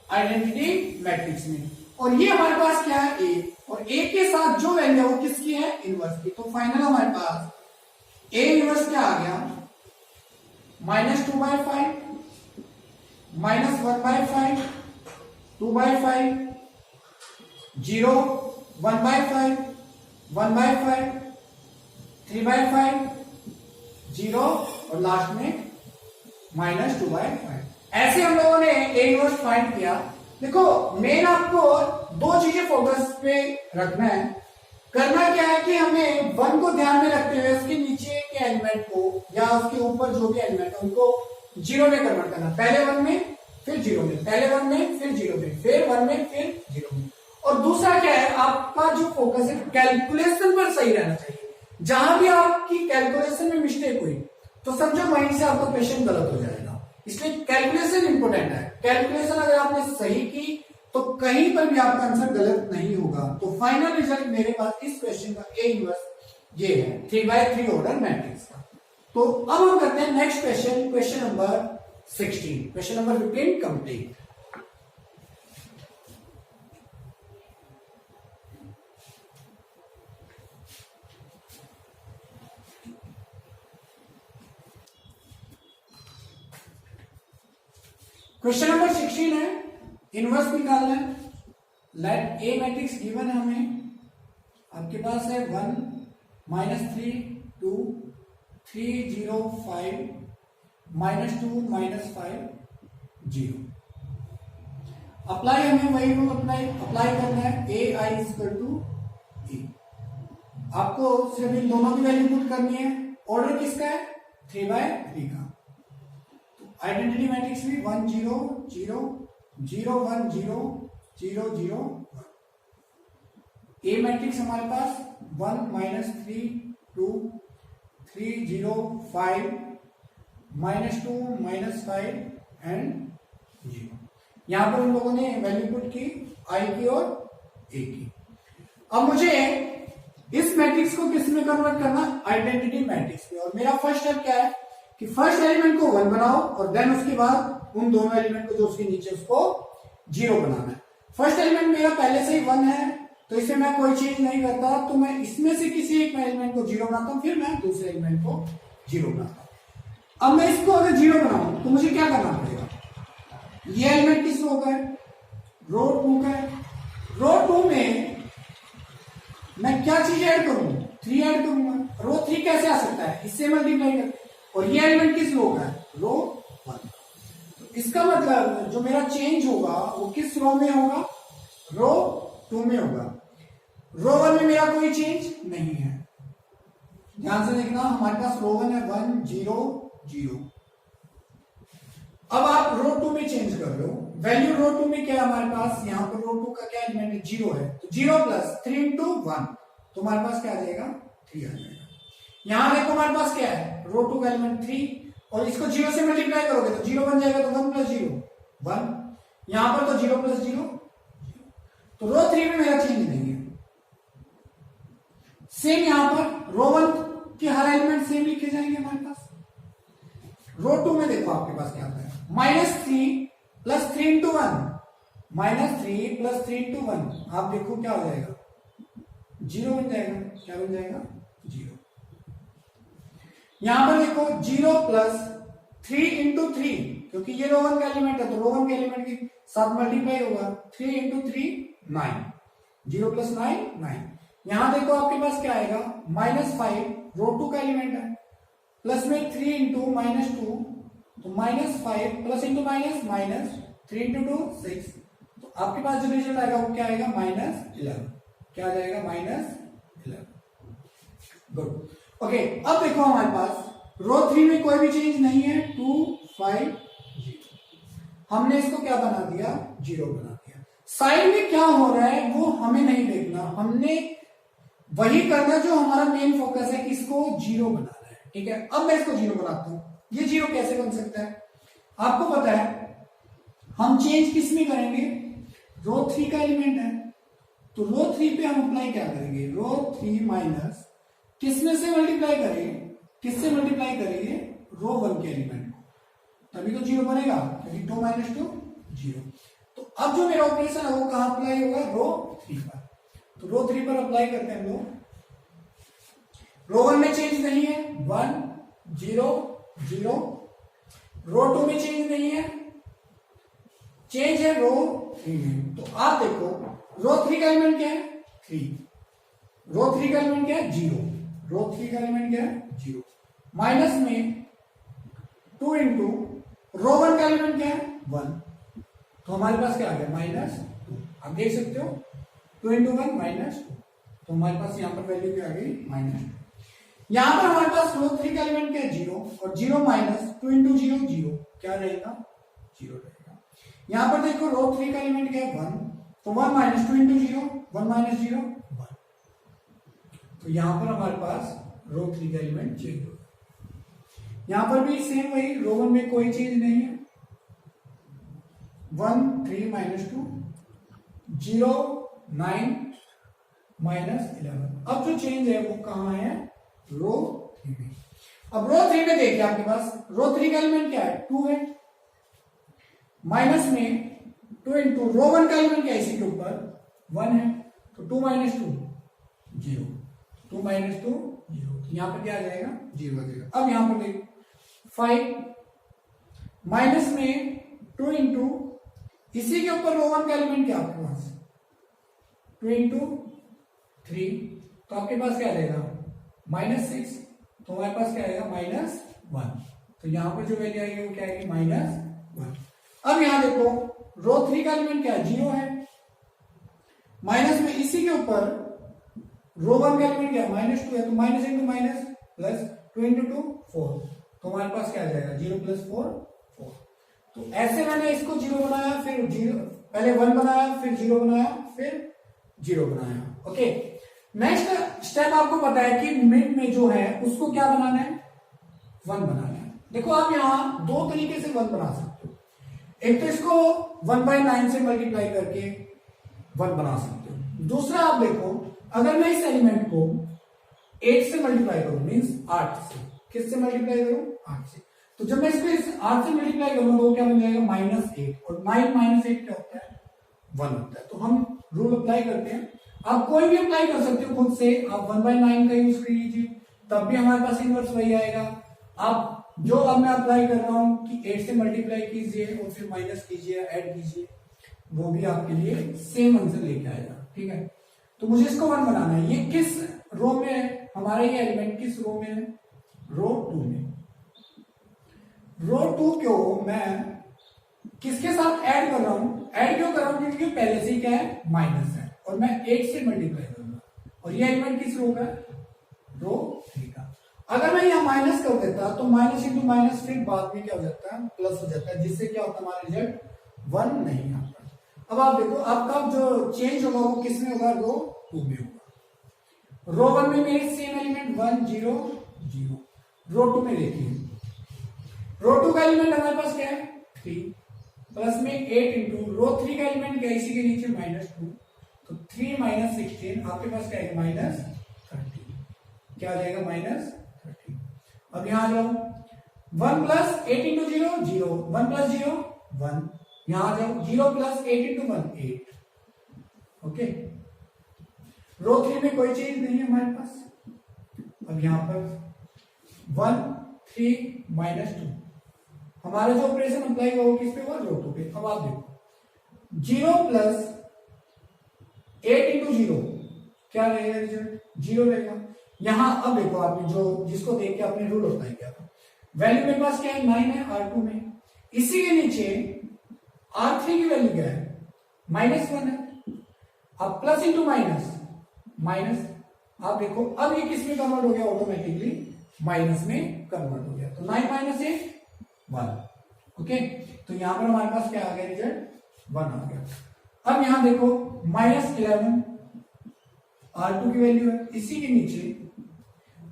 आइडेंटिटी मैट्रिक्स में, और ये हमारे पास क्या है A, और A के साथ जो वैल्यू है वो किसकी है इनवर्स की। तो फाइनल हमारे पास A इनवर्स क्या आ गया -2/5 -1/5 2/5 0 1/5 1/5 3/5 0 और लास्ट में -2/5। ऐसे हम लोगों ने A इनवर्स फाइंड किया। देखो मेन आपको दो चीजें फोकस पे रखना है। करना क्या है कि हमें 1 को ध्यान में रखते हुए उसके नीचे के एलिमेंट को या उसके ऊपर जो भी एलिमेंट है उनको 0 में कन्वर्ट करना, पहले 1 में फिर 0 में, पहले 1 में फिर 0 में, फिर 1 में फिर 0 में। और दूसरा क्या है आपका जो फोकस है कैलकुलेशन पर सही रहना चाहिए। जहां भी आपकी कैलकुलेशन में मिस्टेक हुई तो समझो वहीं से आपका क्वेश्चन गलत हो जाएगा, इसलिए कैलकुलेशन इंपोर्टेंट है। कैलकुलेशन अगर आपने सही की तो कहीं पर भी आपका आंसर गलत नहीं होगा। तो फाइनल रिजल्ट मेरे पास इस क्वेश्चन का A इनवर्स ये है 3/3 ऑर्डर मैट्रिक्स का। तो अब हम करते हैं next question, question number 16, question number 15 complete. Question number 16 है, इनवर्स निकालना है। लेट A मैट्रिक्स गिवन है हमें, आपके पास है 1 -3 2 3 0 5 -2 -5 0। अप्लाई हमें वही रूल अप्लाई करना है AI = A। आपको सिर्फ इन दोनों की वैल्यू पुट करनी है। ऑर्डर किसका है 3/3 का। आइडेंटिटी मैट्रिक्स भी 1 0 0 0 1 0 0 0 1। ए मैट्रिक्स हमारे पास 1 -3 2 3 0 5 -2 -5 एंड 0। यहां पर उन लोगों ने वैल्यू पुट की आई की और ए की। अब मुझे इस मैट्रिक्स को किस में कन्वर्ट करना आइडेंटिटी मैट्रिक्स में, और मेरा फर्स्ट स्टेप क्या है कि फर्स्ट एलिमेंट को 1 बनाओ और देन उसके बाद उन दोनों एलिमेंट को जो उसके नीचे उसको 0 बनाना है। फर्स्ट एलिमेंट मेरा पहले से ही 1 है तो इसे मैं कोई चेंज नहीं करता, तो मैं इसमें से किसी एक एलिमेंट को 0 बनाता हूं, फिर मैं दूसरे एलिमेंट को 0 बनाता हूं। अब मैं इसको अगर 0 बनाऊं तो मुझे क्या करना पड़ेगा, ये एलिमेंट किस रो का है रो 2 का है। रो 2 में मैं क्या चीज ऐड करूं 3 ऐड करूंगा। रो 3 कैसे आ सकता है इससे मल्टीप्लाई करके, और ये एलिमेंट किस रो का है रो 1। तो इसका मतलब जो मेरा चेंज होगा वो किस रो में होगा रो 2 में होगा। रो 1 में मेरा कोई चेंज नहीं है। ध्यान से देखना हमारे पास रो 1 है 1 0 0। अब आप रो 2 में चेंज कर लो, वैल्यू रो 2 में क्या है हमारे पास, यहां पर रो 2 का क्या एलिमेंट है 0 है, तो 0 + 3 × 1 तो हमारे पास क्या आ जाएगा 3 आ जाएगा। यहां देखो हमारे पास क्या है रो 2 का एलिमेंट 3 और इसको 0 से मल्टीप्लाई करोगे तो 0 बन जाएगा, तो 1 प्लस 0 1, यहां पर तो 0 प्लस 0 तो रो 3 में मेरा चेंज नहीं है। सेम यहां पर रो 1 के हर एलिमेंट सेम लिखे जाएंगे हमारे पास। रो 2 में देखो आपके पास क्या आता है -3 प्लस 3 इंटू 1, -3 प्लस 3 इंटू 1, आप देखो क्या हो जाएगा 0 बन जाएगा। क्या बन जाएगा 0। यहां पर देखो 0 प्लस 3 इंटू 3, क्योंकि ये रो 1 का एलिमेंट है तो रो 1 के एलिमेंट के साथ मल्टीप्लाई होगा, 3 इंटू 3 9, 0 प्लस 9 9। यहां देखो आपके पास क्या आएगा -5 रो 2 का एलिमेंट है, प्लस में 3 इंटू -2 तो -5 plus into minus minus 3 into 2 6, तो आपके पास जो रिजल्ट आएगा वो क्या आएगा -11। क्या आ जाएगा -11। गुड। ओके, अब देखो हमारे पास रो 3 में कोई भी चेंज नहीं है 2 5 0, हमने इसको क्या बना दिया 0 बना दिया। साइड में क्या हो रहा है वो हमें नहीं देखना, हमने वही करना जो हमारा मेन फोकस है, इसको 0 बनाना है। ठीक है, अब मैं इसको 0 बनाता हूं। ये 0 कैसे बन सकता है आपको पता है, हम चेंज किस में करेंगे रो 3 का एलिमेंट है तो रो 3 पे हम अप्लाई क्या करेंगे रो 3 माइनस किसमें से मल्टीप्लाई करेंगे, किससे मल्टीप्लाई करेंगे रो 1 के एलिमेंट को, तभी तो 0 बनेगा, क्योंकि 2 माइनस 2 0। तो अब जो मेरा ऑपरेशन है वो कहां अप्लाई होगा रो 3 पर, तो रो 3 पर अप्लाई करते हैं हम लोग। रो 1 में चेंज नहीं है 1 0 0, रो 2 में चेंज नहीं है, चेंज है रो 3 में। तो आप देखो रो 3 का एलिमेंट क्या है 3, रो 3 का एलिमेंट क्या है 0, रो 3 का एलिमेंट क्या है 0, माइनस में 2 इंटू रो 1 का एलिमेंट क्या है 1, तो हमारे पास क्या आ गया -2। आप देख सकते हो 2 इंटू 1 -2, तो हमारे पास यहां पर वैल्यू क्या आ गई -2। यहां पर हमारे पास रो 3 का एलिमेंट क्या है 0 और 0 माइनस 2 इंटू 0 0, क्या रहेगा 0 रहेगा। यहां पर देखो रो 3 का एलिमेंट क्या है 1, तो 1 माइनस 2 इंटू 0 1 माइनस 0 1, तो यहां पर हमारे पास रो 3 का एलिमेंट चेंज होगा। यहां पर भी सेम वही, रो 1 में कोई चेंज नहीं है 1 3 माइनस 2 0 9 माइनस 11। अब जो चेंज है वो कहां है रो 3 में। अब रो 3 में देखिए आपके पास रो 3 का एलिमेंट क्या है 2 है, माइनस में 2 इंटू रो 1 का एलिमेंट क्या है इसी के ऊपर 1 है, तो 2 माइनस 2 0, 2 माइनस 2 0, तो यहां पर क्या आ जाएगा 0 आ जाएगा। अब यहां पर देखो 5 माइनस में 2 इंटू इसी के ऊपर रो 1 का एलिमेंट क्या आपके पास 2 इंटू 3, तो आपके पास क्या आ जाएगा -6, तो हमारे पास क्या आएगा -1, तो यहां पर जो वैल्यू आएगी वो क्या आएगी -1। अब यहां देखो रो 3 का एलिमेंट क्या है 0 है, माइनस में इसी के ऊपर रो 1 का एलिमेंट क्या है -2 है, तो minus into minus plus 2 into 2 4, तो हमारे पास क्या आ जाएगा 0 प्लस 4 4। तो ऐसे मैंने इसको 0 बनाया, फिर 0 पहले 1 बनाया, फिर 0 बनाया, फिर 0 बनाया। ओके, नेक्स्ट स्टेप आपको पता है कि मिड में जो है उसको क्या बनाना है 1 बनाना है। देखो आप यहां दो तरीके से 1 बना सकते हो, एक तो इसको 1/9 से मल्टीप्लाई करके 1 बना सकते हो, दूसरा आप देखो अगर मैं इस एलिमेंट को 8 से मल्टीप्लाई करूं मींस 8 से, किससे मल्टीप्लाई करूं 8 से, तो जब मैं इसको 8 से मल्टीप्लाई करूंगा तो क्या बन जाएगा -8, और 9 माइनस 8 क्या होता है 1 होता है। तो हम रूल अप्लाई करते हैं, आप कोई भी अप्लाई कर सकते हो खुद से, आप 1/9 का यूज कर लीजिए तब भी हमारे पास इनवर्स वही आएगा। आप जो अब मैं अप्लाई कर रहा हूं कि 8 से मल्टीप्लाई कीजिए और फिर माइनस कीजिए ऐड कीजिए, वो भी आपके लिए सेम आंसर लेके आएगा। ठीक है, तो मुझे इसको 1 बनाना है। ये किस रो में है हमारा, ये एलिमेंट किस रो में है रो 2 में। रो 2 को मैं किसके साथ ऐड कर रहा हूं, ऐड क्यों कर रहा हूं क्योंकि पहले से ही क्या है माइनस है और मैं 8 से मल्टीप्लाई करूंगा, और ये एलिमेंट किस रो का रो 3 का। अगर मैं यहां माइनस कर देता तो माइनस इंटू माइनस फिर बाद में क्या हो जाता है प्लस हो जाता है, जिससे क्या होता है हमारा रिजल्ट 1 नहीं आता। अब आप देखो आपका जो चेंज होगा वो किस में होगा रो 2 में होगा। रो 1 में मेरे सेम एलिमेंट 1 0 0, रो 2 में देखिए, रो 2 का एलिमेंट हमारे पास क्या है 3 प्लस में 8 इंटू रो 3 का एलिमेंट क्या है इसी के नीचे -2, तो 3 माइनस 16 आपके पास क्या है -30, क्या आ जाएगा -30। अब यहां आ जाओ 1 प्लस 8 इंटू 0 0, 1 प्लस 0 1, यहां आ जाओ 0 प्लस 8 इंटू 1 8, ओके। रो 3 में कोई चेंज नहीं है हमारे पास। अब यहां पर 1 3 -2, हमारा जो ऑपरेशन अप्लाई होगा किस पे हुआ रो 2 पे। अब आप देखो 0 प्लस 8 इंटू 0 क्या रहेगा रिजल्ट 0 रहेगा। यहां अब देखो आपने जो जिसको देख के आपने रूल अप्लाई किया था, वैल्यू मेरे पास क्या है 9 है R2 में, इसी के नीचे R3 की वैल्यू क्या है -1 है। अब प्लस इंटू माइनस माइनस, आप देखो अब ये किस में कन्वर्ट हो गया ऑटोमेटिकली माइनस में कन्वर्ट हो गया, तो 9 माइनस 8 1, ओके। तो यहां पर हमारे पास क्या आ गया रिजल्ट 1 आ गया। अब यहां देखो -11 R2 की वैल्यू है, इसी के नीचे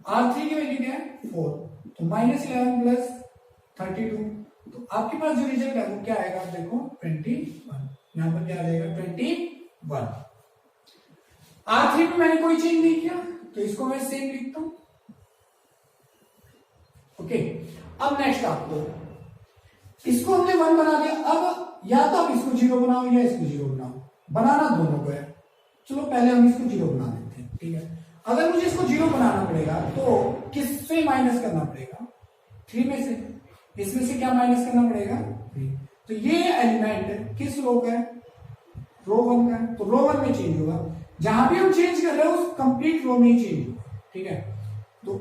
R3 की वैल्यू क्या है 4, तो -11 प्लस 32, तो आपके पास जो रिजल्ट है वो क्या आएगा आप देखो 21, यहां पर क्या आ जाएगा 21। R3 में मैंने कोई चेंज नहीं किया तो इसको मैं सेम लिखता हूं, ओके। अब नेक्स्ट आपको इसको हमने 1 बना दिया, अब या तो आप इसको 0 बनाओ या इसको 0 बनाओ, बनाना दोनों को है। चलो पहले हम इसको 0 बना देते हैं, ठीक है। अगर मुझे इसको 0 बनाना पड़ेगा तो किससे माइनस करना पड़ेगा 3 में से, इसमें से क्या माइनस करना पड़ेगा 3, तो ये एलिमेंट किस रो का है रो 1 का है, तो रो 1 में चेंज होगा। जहां भी हम चेंज कर रहे हैं उस कंप्लीट रो में ही चेंज होगा, ठीक है। तो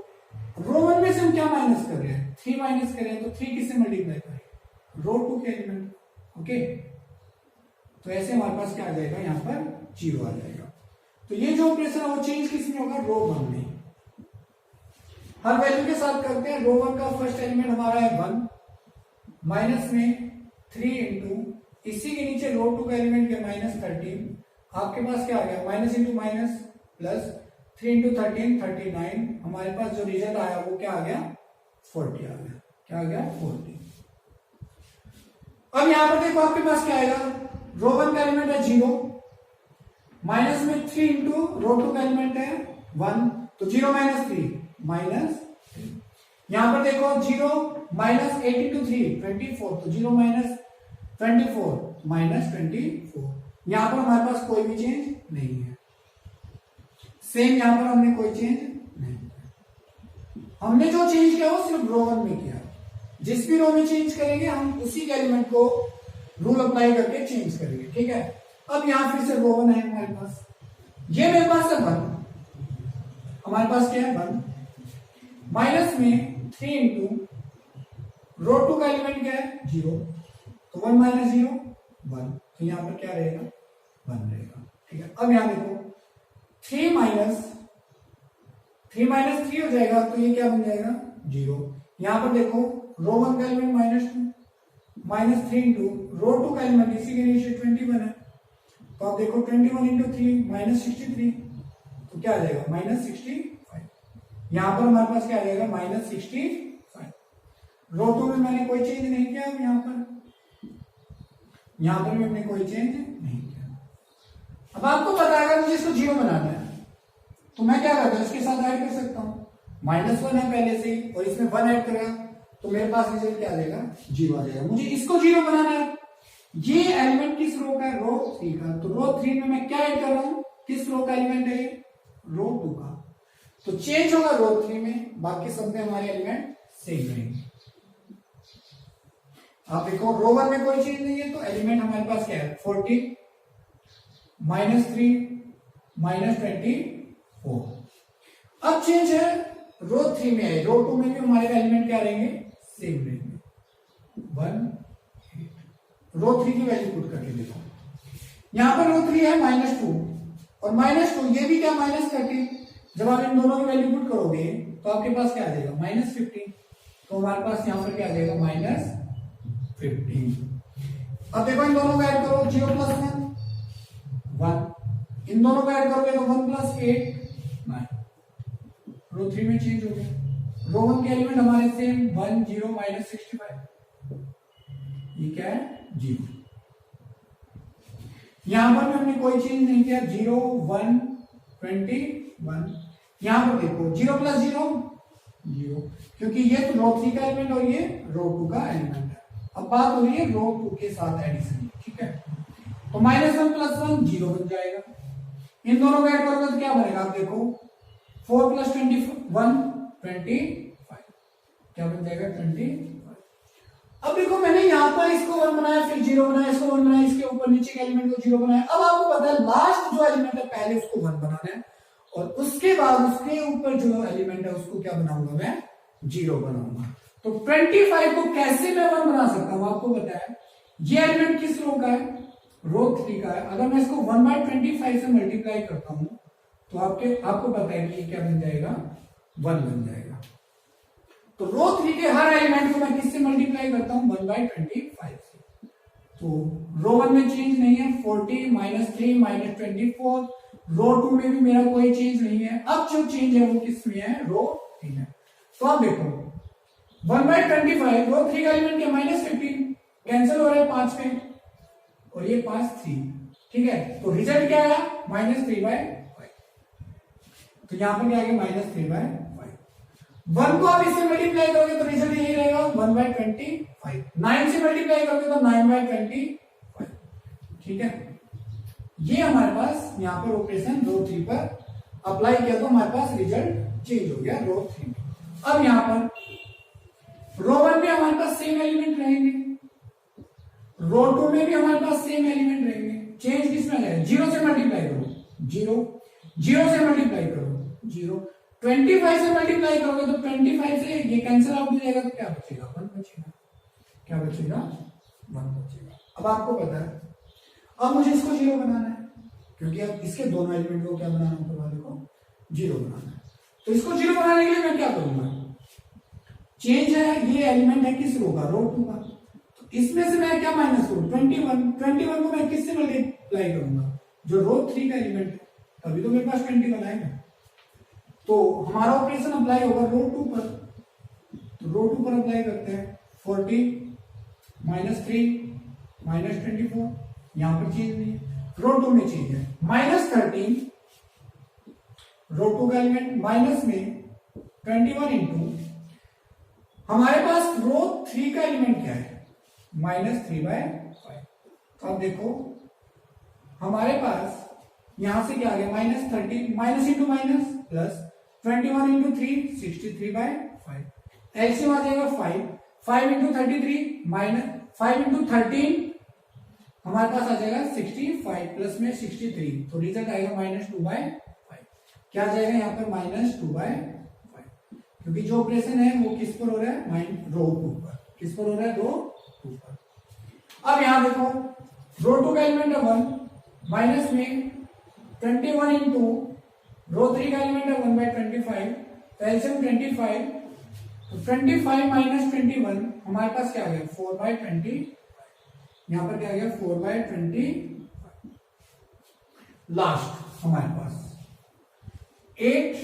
रो 1 में से हम क्या माइनस कर रहे हैं 3 माइनस कर रहे हैं, तो 3 किससे मल्टीप्लाई करेंगे रो 2 के एलिमेंट, ओके। तो ऐसे हमारे पास क्या आ जाएगा यहां पर 0 आ जाएगा। तो ये जो ऑपरेशन है वो चेंज किस में होगा रो 1 में, हर वैल्यू के साथ करते हैं। रो 1 का फर्स्ट एलिमेंट हमारा है 1, माइनस में 3 इंटू इसी के नीचे रो 2 का एलिमेंट क्या -13, आपके पास क्या आ गया minus into minus plus 3 into 13 39, हमारे पास जो रिजल्ट आया वो क्या आ गया 40 आ गया, क्या आ गया 40। अब यहां पर देखो आपके पास क्या आएगा रो 1 का एलिमेंट है 0, माइनस में 3 इंटू रो 2 का एलिमेंट है 1, तो 0 माइनस 3 -3। यहां पर देखो 0 माइनस 8 इंटू 3 24, तो 0 माइनस 24 -24, यहां पर हमारे पास कोई भी चेंज नहीं है। सेम यहां पर हमने कोई चेंज नहीं किया, हमने जो चेंज किया वो सिर्फ रो 1 में किया। जिस भी रो में चेंज करेंगे हम उसी के एलिमेंट को रूल अप्लाई करके चेंज करेंगे, ठीक है। अब यहां फिर से रो 1 है हमारे पास, ये मेरे पास है 1, हमारे पास क्या है 1, माइनस में 3 इंटू रो 2 का एलिमेंट क्या है 0, तो 1 माइनस 0 1, तो यहां पर क्या रहेगा 1 रहेगा, ठीक है। अब यहां देखो 3 माइनस 3 हो जाएगा, तो ये क्या बन जाएगा 0। यहां पर देखो रो 1 का एलिमेंट -2 माइनस 3 इंटू रो 2 का एलिमेंट इसी के नीचे 21 है, तो आप देखो 21 इंटू 3 -63, तो क्या आ जाएगा -65। यहां पर हमारे पास क्या आ जाएगा -65। रो 2 में मैंने कोई चेंज नहीं किया, अब यहां पर भी हमने कोई चेंज नहीं किया। अब आपको पता है अगर मुझे इसको 0 बनाना है तो मैं क्या करता हूं इसके साथ ऐड कर सकता हूं, -1 है पहले से ही और इसमें 1 ऐड करेगा तो मेरे पास रिजल्ट क्या आ जाएगा 0 आ जाएगा। मुझे इसको 0 बनाना है, ये एलिमेंट किस रो का है रो 3 का, तो रो 3 में मैं क्या ऐड कर रहा हूं किस रो का एलिमेंट है रो 2 का, तो चेंज होगा रो 3 में, बाकी सब में हमारे एलिमेंट सेम रहेंगे। आप देखो रो 1 में कोई चेंज नहीं है, तो एलिमेंट हमारे पास क्या है 40 -3 -24। अब चेंज है रो 3 में है, रो 2 में भी हमारे एलिमेंट क्या रहेंगे सेम रहेंगे 1 8। रो 3 की वैल्यू पुट करके देखो, यहां पर रो 3 है -2 और -2, ये भी क्या -30। जब आप इन दोनों की वैल्यू पुट करोगे तो आपके पास क्या आ जाएगा -15, तो हमारे पास यहां पर क्या आ जाएगा -15। अब देखो इन दोनों को ऐड करो 0 + 1 1, इन दोनों को ऐड करोगे तो 1 + 8 9, रो 3 में चेंज हो गया। रो 1 के एलिमेंट हमारे सेम 1 0 माइनस 65, ये क्या है 0। यहां पर भी हमने कोई चेंज नहीं किया, 0 1 21। यहां पर देखो 0 प्लस 0 0, क्योंकि ये तो रो 3 का एलिमेंट और ये रो 2 का एलिमेंट है। अब बात हो रही है रो 2 के साथ एडिशन, ठीक है। तो -1 प्लस 1 0 बन जाएगा। इन दोनों को ऐड करोगे तो क्या बनेगा, आप देखो 4 प्लस 21 25, क्या बन जाएगा 25। अब देखो मैंने यहां पर इसको 1 बनाया, फिर 0 बनाया, इसको 1 बनाया, इसके ऊपर नीचे के एलिमेंट को 0 बनाया। अब आपको पता है लास्ट जो एलिमेंट है पहले उसको 1 बनाना है, और उसके बाद उसके ऊपर जो एलिमेंट है उसको क्या बनाऊंगा मैं 0 बनाऊंगा। तो 25 को कैसे मैं 1 बना सकता हूं, आपको पता है ये एलिमेंट किस रो का है, रो 3 का है। अगर मैं इसको 1/25 से मल्टीप्लाई करता हूं तो आपको पता है कि ये क्या बन जाएगा 1 बन जाएगा। तो रो 3 के हर एलिमेंट को मैं किससे मल्टीप्लाई करता हूं 1/25 से। तो रो 1 में चेंज नहीं है, 40 -3 -24। रो 2 में भी मेरा कोई चेंज नहीं है। अब जो चेंज है वो किस में है, रो 3 में। तो आप देखो 1/25 रो 3 का एलिमेंट क्या -15 कैंसिल हो रहा है 5 में, और ये 5 3, ठीक है। तो रिजल्ट क्या आया -3/5। तो यहां पर क्या आ गया -3/5। 1 को आप इससे मल्टीप्लाई करोगे तो रिजल्ट यही रहेगा 1/25। 9 से मल्टीप्लाई करोगे तो 9/25, ठीक है। ये हमारे पास यहाँ पर ऑपरेशन रो 3 पर अप्लाई किया तो हमारे पास रिजल्ट चेंज हो गया रो 3 में। अब यहाँ पर रो 1 में हमारे पास सेम एलिमेंट रहेंगे, रो 2 में भी हमारे पास सेम एलिमेंट रहेंगे। चेंज किसमें जाएगा, 0 से मल्टीप्लाई करो 0, 0 से मल्टीप्लाई करो 0, 25 से मल्टीप्लाई करोगे तो 25 से ये कैंसिल आउट हो जाएगा, तो क्या बचेगा 1 बचेगा। क्या बचेगा 1 बचेगा। अब आपको पता है अब मुझे इसको 0 बनाना है, क्योंकि अब इसके दोनों एलिमेंट को क्या बनाना है, ऊपर वाले को 0 बनाना है। तो इसको 0 बनाने के लिए मैं क्या करूंगा, चेंज है ये एलिमेंट है किस रो का, रो 2 का। तो इसमें से मैं क्या माइनस करूं 21 को मैं किससे मल्टीप्लाई करूंगा, जो रो 3 का एलिमेंट है, तभी तो मेरे पास 21 आएगा। तो हमारा ऑपरेशन अप्लाई होगा रो 2 पर। तो रो 2 पर अप्लाई करते हैं 40 -3 -24, यहां पर चेंज नहीं है। रो 2 में चेंज है -13 रो 2 का एलिमेंट माइनस में 21 इंटू हमारे पास रो 3 का एलिमेंट क्या है -3/5। तो अब देखो हमारे पास यहां से क्या आ गया -13 minus into minus plus 21 into 3 63/5। LCM आ जाएगा 5 इंटू 33 माइनस 5 इंटू 13 हमारे पास आ जाएगा 65 प्लस में 63, तो रिजल्ट आएगा -2/5। क्या आ जाएगा यहाँ पर -2/5, क्योंकि जो ऑपरेशन है वो किस पर हो रहा है रो 2 पर। किस पर हो रहा है रो 2 पर। अब यहां देखो रो 2 का एलिमेंट है 1 माइनस में 21 इंटू रो 3 का एलिमेंट है 1/25, तो एलसीएम 25, तो 25 माइनस 21 हमारे पास क्या आ गया 4/20। यहां पर क्या आ गया 4/20। लास्ट हमारे पास 8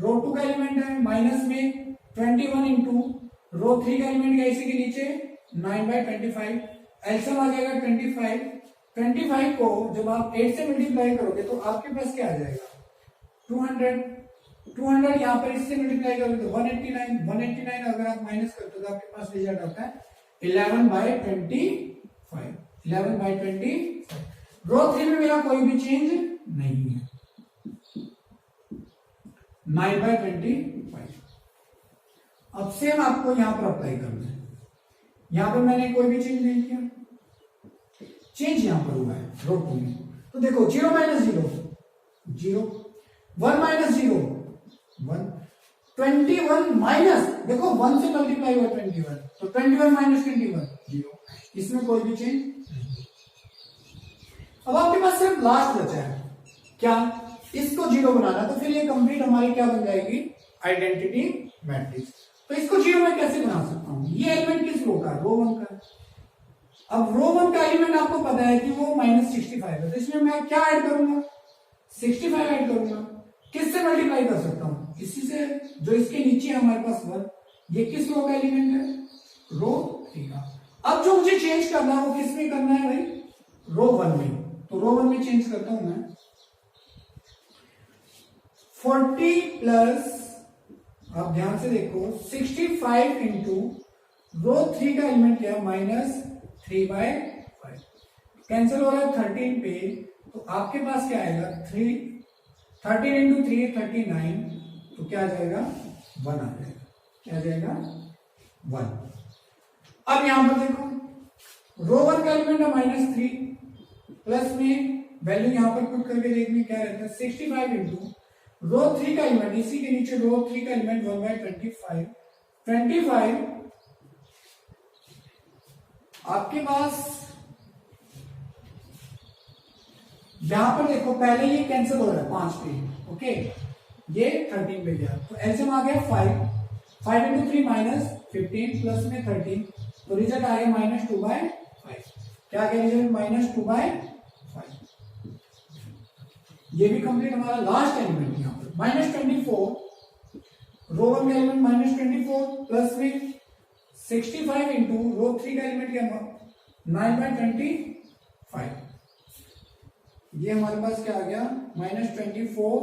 रो 2 का एलिमेंट है माइनस में 21 इंटू रो 3 का एलिमेंट है इसी के नीचे 9/25, एलसीएम आ जाएगा 25 को जब आप 8 से मल्टीप्लाई करोगे तो आपके पास क्या आ जाएगा 200 यहां पर इससे मल्टीप्लाई करोगे तो 189 अगर आप माइनस करते हो तो आपके पास रिजल्ट आता है 11/25। 11/25 रो 3 में मेरा कोई भी चेंज नहीं है 9/25। अब सेम आपको यहां पर अप्लाई करना है। यहां पर मैंने कोई भी चेंज नहीं किया, चेंज यहां पर हुआ है रो 2 में। तो देखो 0 - 0 0, 1 - 0 1, 21 माइनस देखो 1 से मल्टीप्लाई हुआ 21, तो 21 - 21 0, इसमें कोई भी चेंज नहीं। अब आपके पास सिर्फ लास्ट बचा है क्या, इसको 0 बनाना, तो फिर ये कंप्लीट हमारी क्या बन जाएगी आइडेंटिटी मैट्रिक्स। तो इसको 0 में कैसे बना सकता हूं, ये एलिमेंट किस रो का, रो 1 का। अब रो 1 का एलिमेंट आपको पता है कि वो -65 है, तो इसमें मैं क्या ऐड करूंगा 65 ऐड करूंगा। किससे मल्टीप्लाई कर सकता हूं, इसी से, जो इसके नीचे है हमारे पास 1, ये किस रो का एलिमेंट है, रो 3 का। अब जो मुझे चेंज करना है वो किस में करना है भाई, रो 1 में। तो रो 1 में चेंज करता हूं मैं, 40 प्लस, आप ध्यान से देखो, 65 इंटू रो 3 का एलिमेंट क्या है, -3/5, कैंसिल हो रहा है 13 पे, तो आपके पास क्या आएगा, 13 इंटू 3 39, तो क्या आ जाएगा, 1 आ जाएगा, क्या आ जाएगा, 1। अब यहां पर देखो, रो 1 का एलिमेंट है -3, प्लस में वैल्यू यहां पर पुट करके देखने क्या रहता है, 65 इंटू रो 3 का एलिमेंट, इसी के नीचे रो 3 का एलिमेंट 1/25, 25 आपके पास, यहां पर देखो पहले ये कैंसिल हो रहा है 5 पे, ओके, ये 13 पे गया, तो एलसीएम आ गया 5 इंटू 3 -15 प्लस में 13, तो रिजल्ट आ गया -2/5, क्या गया रिजल्ट, -2/5। ये भी कंप्लीट हमारा लास्ट एलिमेंट यहां पर -24, रो 1 का एलिमेंट -24 प्लस में 65 इंटू रो 3 का एलिमेंट क्या, 9/25, ये हमारे पास क्या आ गया, -24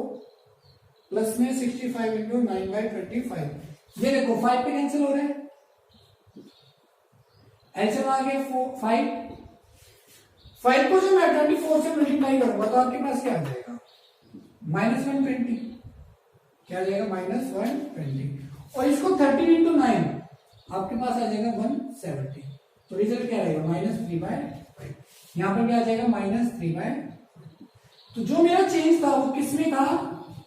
प्लस में 65 इंटू 9/25, ये देखो 5 पे कैंसिल हो रहा है, एलसीएम आ गया 5 को जो मैं 24 से मल्टीप्लाई करूंगा तो आपके पास क्या आ जाएगा, -120, क्या आ जाएगा, -120, और इसको 13 इंटू 9 आपके पास आ जाएगा 170, तो रिजल्ट क्या रहेगा, -3/5, यहां पर क्या आ जाएगा, -3/5। तो जो मेरा चेंज था वो किसमें था,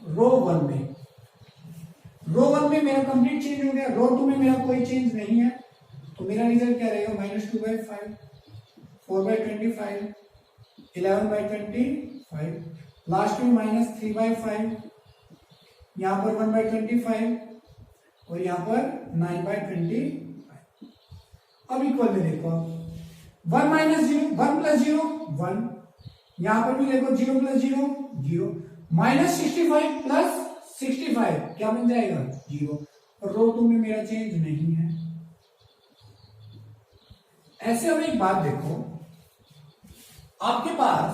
रो 1 में, रो 1 में मेरा कंप्लीट चेंज हो गया, रो 2 में मेरा कोई चेंज नहीं है, तो मेरा रिजल्ट क्या रहेगा, -2/5, 4/25, 11/25, लास्ट में -3/5, यहां पर 1/25 और यहां पर 9/25। अब इक्वल में देखो, 1 - 0, 1 + 0 1, यहां पर भी देखो 0 + 0 0, -65 प्लस 65 क्या बन जाएगा, 0, और रो 2 में मेरा चेंज नहीं है। ऐसे अब एक बात देखो, आपके पास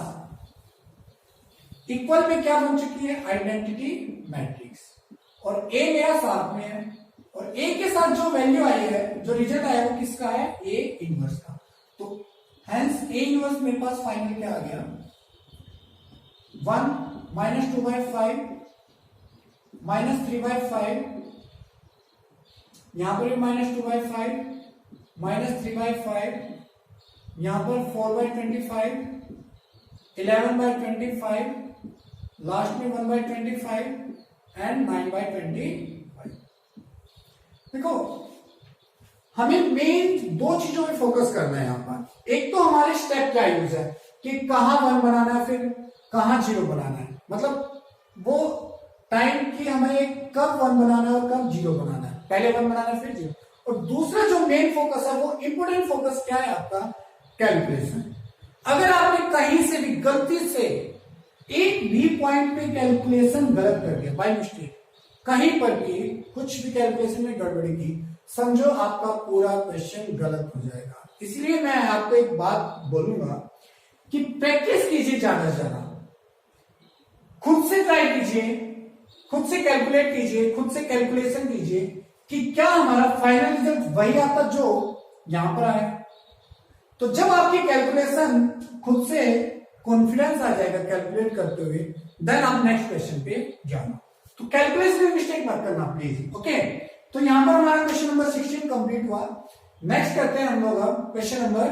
इक्वल में क्या बन चुकी है, आइडेंटिटी मैट्रिक्स, और ए मेरा साथ में है, और ए के साथ जो वैल्यू आई है, जो रिजल्ट आया वो किसका है, ए इनवर्स का, तो हेंस ए इनवर्स मेरे पास फाइनल क्या आ गया, 1 -2/5 -3/5, यहां पर भी -2/5 -3/5, यहां पर 4/25, 11/25, लास्ट में 1/25 एंड 9/25। देखो हमें मेन 2 चीजों पे फोकस करना है यहां पर, एक तो हमारे स्टेप क्या यूज है कि कहां 1 बनाना है, फिर कहां 0 बनाना है, मतलब वो टाइम की हमें कब 1 बनाना है और कब 0 बनाना है, पहले 1 बनाना है फिर 0। और दूसरा जो मेन फोकस है वो इंपोर्टेंट फोकस क्या है आपका, कैलकुलेशन। अगर आपने कहीं से भी गलती से एक भी पॉइंट पे कैलकुलेशन गलत कर दिया, बाय मिस्टेक कहीं पर भी कुछ भी कैलकुलेशन में गड़बड़ी की, समझो आपका पूरा क्वेश्चन गलत हो जाएगा। इसलिए मैं आपको एक बात बोलूंगा कि प्रैक्टिस कीजिए ज्यादा से ज्यादा, खुद से ट्राई कीजिए, खुद से कैलकुलेट कीजिए, खुद से कैलकुलेशन कीजिए कि क्या हमारा फाइनल रिजल्ट वही आता जो यहां पर आया। तो जब आपकी कैलकुलेशन खुद से कॉन्फिडेंस आ जाएगा कैलकुलेट करते हुए, देन आप नेक्स्ट क्वेश्चन पे जाना। तो कैलकुलेशन में मिस्टेक मत करना प्लीज, ओके। तो यहां पर हमारा क्वेश्चन नंबर 16 कंप्लीट हुआ। नेक्स्ट करते हैं हम लोग अब question number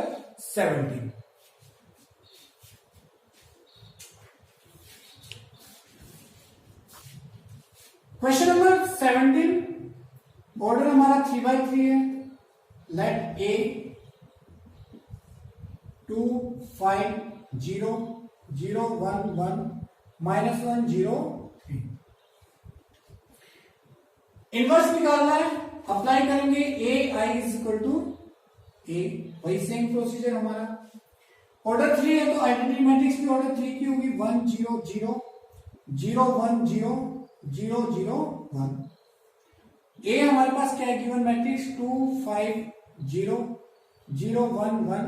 17। Question number 17, order हमारा 3/3 है। Late A 2 5 0 0 1 1 -1 0 3। इनवर्स निकालना है, अप्लाई करेंगे ए आई इज इक्वल टू ए, वही सेम प्रोसीजर हमारा। ऑर्डर 3 है तो आइडेंटिटी मैट्रिक्स भी ऑर्डर 3 की होगी, 1 0 0 0 1 0 0 0 1। ए हमारे पास क्या है गिवन मैट्रिक्स 2 5 0 0 1 1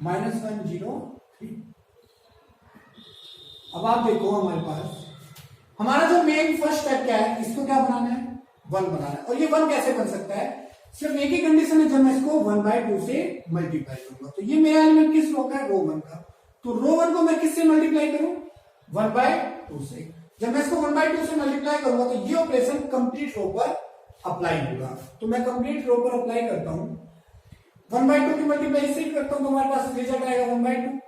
-1 0 3। अब आप देखो हमारे पास हमारा जो मेन फर्स्ट स्टेप क्या है, इसको क्या बनाना है 1 बनाना है। और ये 1 कैसे बन सकता है, सिर्फ एक ही कंडीशन है, जब मैं इसको 1/2 से मल्टीप्लाई करूंगा। तो ये मेरा एलिमेंट किस रो का है, रो 1 का। तो रो 1 को मैं किससे मल्टीप्लाई करूं 1/2 से। जब मैं इसको 1/2 से मल्टीप्लाई करूंगा तो ये ऑपरेशन कंप्लीट रो पर अप्लाई होगा। तो मैं कंप्लीट रो पर अप्लाई करता हूं, 1/2 की मल्टीप्लाई इससे करता हूं तो हमारे पास रिजल्ट आएगा 1/2।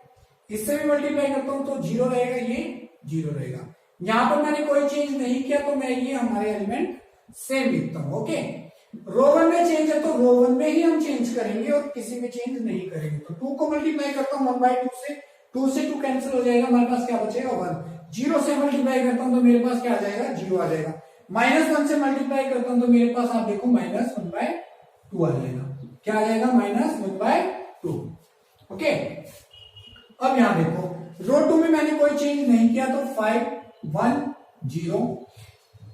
इससे भी मल्टीप्लाई करता हूं तो 0 रहेगा, ये 0 रहेगा। यहां पर मैंने कोई चेंज नहीं किया तो मैं ये हमारे एलिमेंट सेम लिखता हूं। ओके, रो 1 में चेंज है तो रो 1 में ही हम चेंज करेंगे और किसी में चेंज नहीं करेंगे। तो 2 को मल्टीप्लाई करता हूं 1/2 से, 2 से 2 कैंसिल हो जाएगा, हमारे पास क्या बचेगा 1। 0 से मल्टीप्लाई करता हूं तो मेरे पास क्या आ जाएगा 0 आ जाएगा। -1 से मल्टीप्लाई करता हूं तो मेरे पास आप देखो -1/2 आ जाएगा। क्या आ जाएगा -1/2। ओके, अब यहां देखो रो 2 में मैंने कोई चेंज नहीं किया तो 5 1 0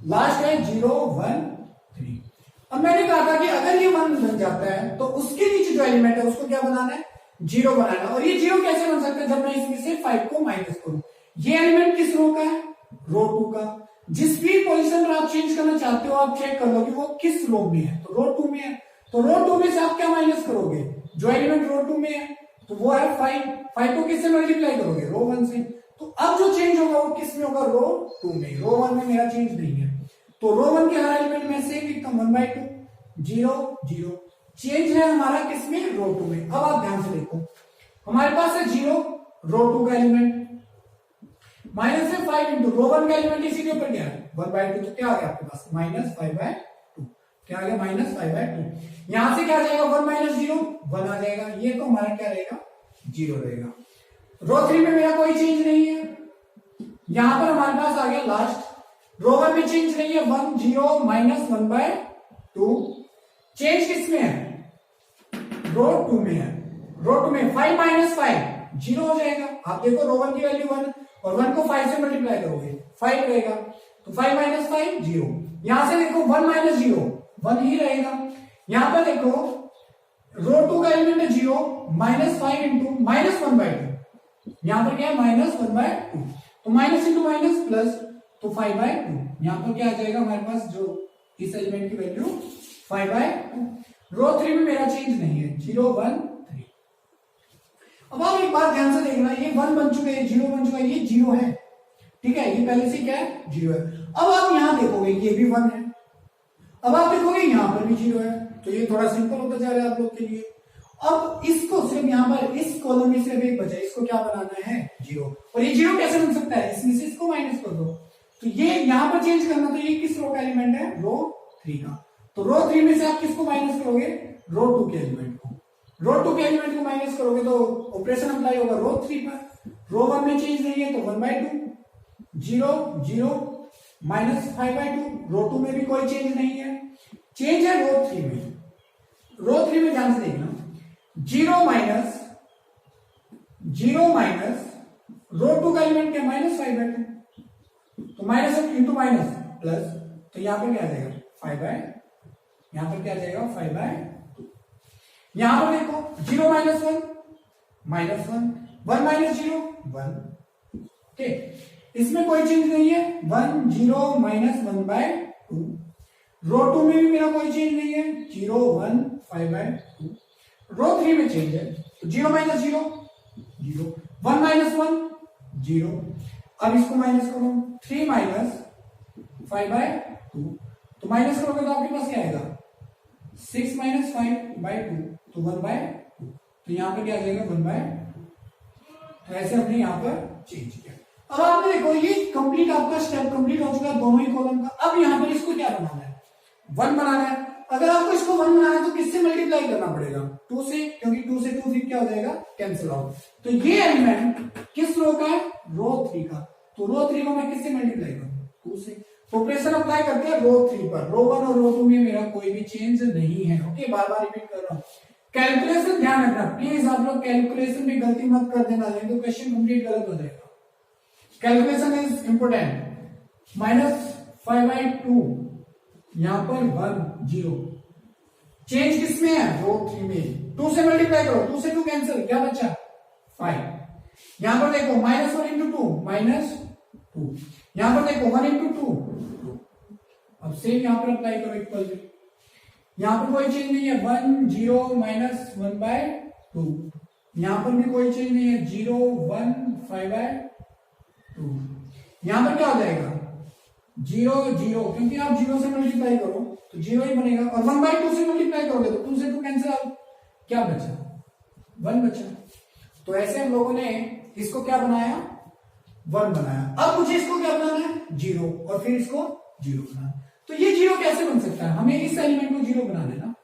लास्ट है 0 1 3। अब मैंने कहा था कि अगर ये 1 बन जाता है तो उसके नीचे जो एलिमेंट है उसको क्या बनाना है 0 बनाना। और ये 0 कैसे बन सकता है, जब मैं इसमें से 5 को माइनस करूं। ये एलिमेंट किस रो का है, रो 2 का। जिस भी पोजीशन पर आप चेंज करना चाहते हो आप चेक कर लो कि वो किस रो में है। तो रो 2 में है, तो रो 2 में से आप क्या माइनस करोगे, जो एलिमेंट रो 2 में है तो वो है 5। 5 को किससे मल्टीप्लाई करोगे, रो 1 से। तो अब जो चेंज होगा वो किस में होगा, रो 2 में। रो 1 में मेरा चेंज नहीं है तो रो 1 के हर एलिमेंट में से लिखता हूं 1/2 0 0। चेंज है हमारा किसमें, रो 2 में। अब आप ध्यान से देखो हमारे पास है 0 रो 2 का एलिमेंट, माइनस है 5 इंटू रो 1 का एलिमेंट इसी के ऊपर क्या है 1/2। तो क्या आ गया आपके पास -5/2। क्या आ गया -5/2। यहां से क्या आ जाएगा 1 - 0 1 आ जाएगा। ये तो हमारा क्या रहेगा 0 रहेगा। रो 3 में मेरा कोई चेंज नहीं है। यहां पर हमारे पास आ गया लास्ट रो 1 में चेंज नहीं है 1 0 -1/2। चेंज किसमें है, रो 2 में है। रो 2 में 5 - 5 0 हो जाएगा। आप देखो रो 1 की वैल्यू 1 और 1 को 5 से मल्टीप्लाई करोगे 5 रहेगा। तो 5 - 5 0। यहां से देखो 1 - 0 1 ही रहेगा। यहां पर देखो रो 2 का एलिमेंट है 0 -5 इंटू -1/2। यहां पर क्या है -1/2। तो माइनस इंटू माइनस प्लस तो 5/2। यहां पर क्या आ जाएगा हमारे पास जो इस एलिमेंट की वैल्यू 5/2। रो 3 में मेरा चेंज नहीं है 0 1 3। अब आप एक बात ध्यान से देखना, ये 1 बन चुका है 0 बन चुका है, ये 0 है, ठीक है, ये पहले से क्या है 0 है। अब आप यहां देखोगे ये भी 1 है, अब आप देखोगे यहां पर भी 0 है। तो ये थोड़ा सिंपल होता जा रहा है आप लोग के लिए। अब इसको सिर्फ यहां पर इस कॉलम में सिर्फ एक बचा, इसको क्या बनाना है 0। और ये 0 कैसे बन सकता है, इसमें से इसको माइनस कर दो। तो ये यहां पर चेंज करना, तो ये किस रो का एलिमेंट है, रो 3 का। तो रो 3 में से आप किसको माइनस करोगे, रो 2 के एलिमेंट को। रो 2 के एलिमेंट को माइनस करोगे तो ऑपरेशन अप्लाई होगा रो 3 पर। रो 1 में चेंज नहीं है तो 1/2 0 0 -5/2। रो 2 में भी कोई चेंज नहीं है, चेंज है रो 3 में। रो 3 में ध्यान से देखना 0 माइनस रो 2 का एलिमेंट क्या -5/2। तो माइनस इंटू माइनस प्लस, तो यहां पर क्या आ जाएगा 5/2। यहां पर क्या आ जाएगा 5/2। यहां पर देखो 0 - 1 -1 1 - 0 1। ओके, इसमें कोई चेंज नहीं है 1 0 -1/2। रो 2 में भी मेरा कोई चेंज नहीं है 0 1 5/2। रो 3 में चेंज है तो 0 - 0 0 1 - 1 0। अब इसको माइनस करो 3 - 5/2। तो माइनस करोगे तो आपके पास क्या आएगा 6 - 5/2 तो 1/2। तो यहां पर क्या आ जाएगा 1/2। तो ऐसे हमने यहां पर चेंज किया। अब आपने देखो ये कंप्लीट आपका स्टेप कंप्लीट हो चुका है दोनों ही कॉलम का। अब यहां पर इसको क्या बनाना है 1 बनाना है। अगर आपको इसको 1 बनाना है तो किससे मल्टीप्लाई करना पड़ेगा 2 से, क्योंकि 2 से 2 फिर क्या हो जाएगा कैंसिल आउट। तो ये एलिमेंट किस रो का है, रो 3 का। तो रो 3 को मैं किससे मल्टीप्लाई करूं 2 से। तो ऑपरेशन अप्लाई करते हैं रो 3 पर। रो 1 और रो 2 में मेरा कोई भी चेंज नहीं है। ओके, बार बार रिपीट कर रहा हूं। कैलकुलेशन ध्यान रखना प्लीज, आप लोग कैलकुलेशन में गलती मत कर देना, नहीं तो क्वेश्चन कंप्लीट गलत हो जाएगा। Calculation is important. 5/2, यहां पर 1 0, चेंज किसमें है, रो 3 में। 2 से मल्टीप्लाई करो, 2 से 2 कैंसिल, क्या बचा 5। यहां पर देखो -1 इंटू 2 -2, यहां पर देखो 1 इंटू 2 2। अब सेम यहां पर अप्लाई करो इक्वल टू, यहां पर कोई चेंज नहीं है, 1 0 -1/2, यहां पर भी कोई चेंज नहीं है, 0 1 5/2। यहां पर क्या हो जाएगा 0 0, क्योंकि आप 0 से मल्टीप्लाई करो तो 0 ही बनेगा, और 1/2 से मल्टीप्लाई करोगे तो 2 से 2 कैंसिल आउट, क्या बचा 1 बचा। तो ऐसे हम लोगों ने इसको क्या बनाया 1 बनाया। अब मुझे इसको क्या बनाना है 0, और फिर इसको 0 बनाना। तो ये 0 कैसे बन सकता है, हमें इस एलिमेंट को 0 बनाना है ना।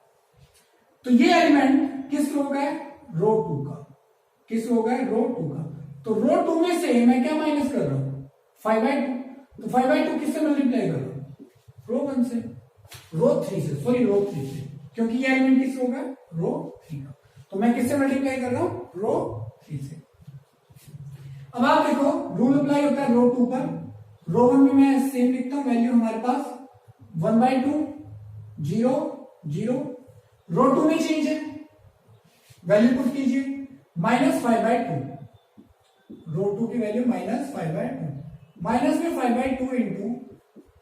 तो ये एलिमेंट किस रो का है, रो 2 का। किस रो का है, रो 2 का। तो रो 2 में से मैं क्या माइनस कर रहा हूं 5/2, तो 5/2 किससे मल्टीप्लाई कर रहा हूं, रो 1 से, रो 3 से, सॉरी रो 3 से, क्योंकि ये एलिमेंट किस रो का, रो 3 का। तो मैं किससे मल्टीप्लाई कर रहा हूं, रो 3 से। अब आप देखो रूल अप्लाई होता है रो 2 पर, रो 1 में मैं सेम लिखता हूं, वैल्यू हमारे पास 1/2 0 0, रो 2 में चेंज है, वैल्यू पुट कीजिए -5/2, रो 2 की वैल्यू -5/2, माइनस में 5/2 इंटू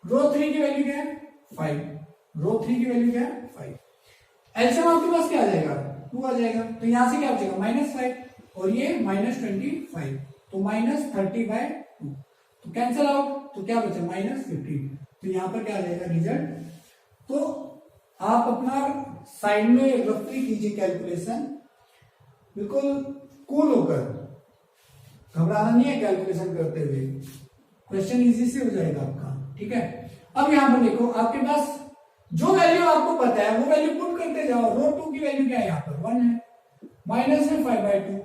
रो 3 की वैल्यू क्या है 5, रो 3 की वैल्यू क्या है 5। एलसीएम आपके पास क्या आ जाएगा 2 आ जाएगा, तो यहां से क्या आ जाएगा -5 और ये -25, तो -30/2, तो कैंसिल आउट, तो क्या बचा -15। तो यहां पर क्या आ जाएगा रिजल्ट। तो आप अपना साइड में रफली कीजिए कैलकुलेशन, बिल्कुल कूल होकर, घबराना नहीं है कैलकुलेशन करते हुए, क्वेश्चन इजी से हो जाएगा आपका, ठीक है। अब यहां पर देखो आपके पास जो वैल्यू आपको पता है वो वैल्यू पुट करते जाओ। रो 2 की वैल्यू क्या है, यहां पर 1 है, माइनस है 5/2।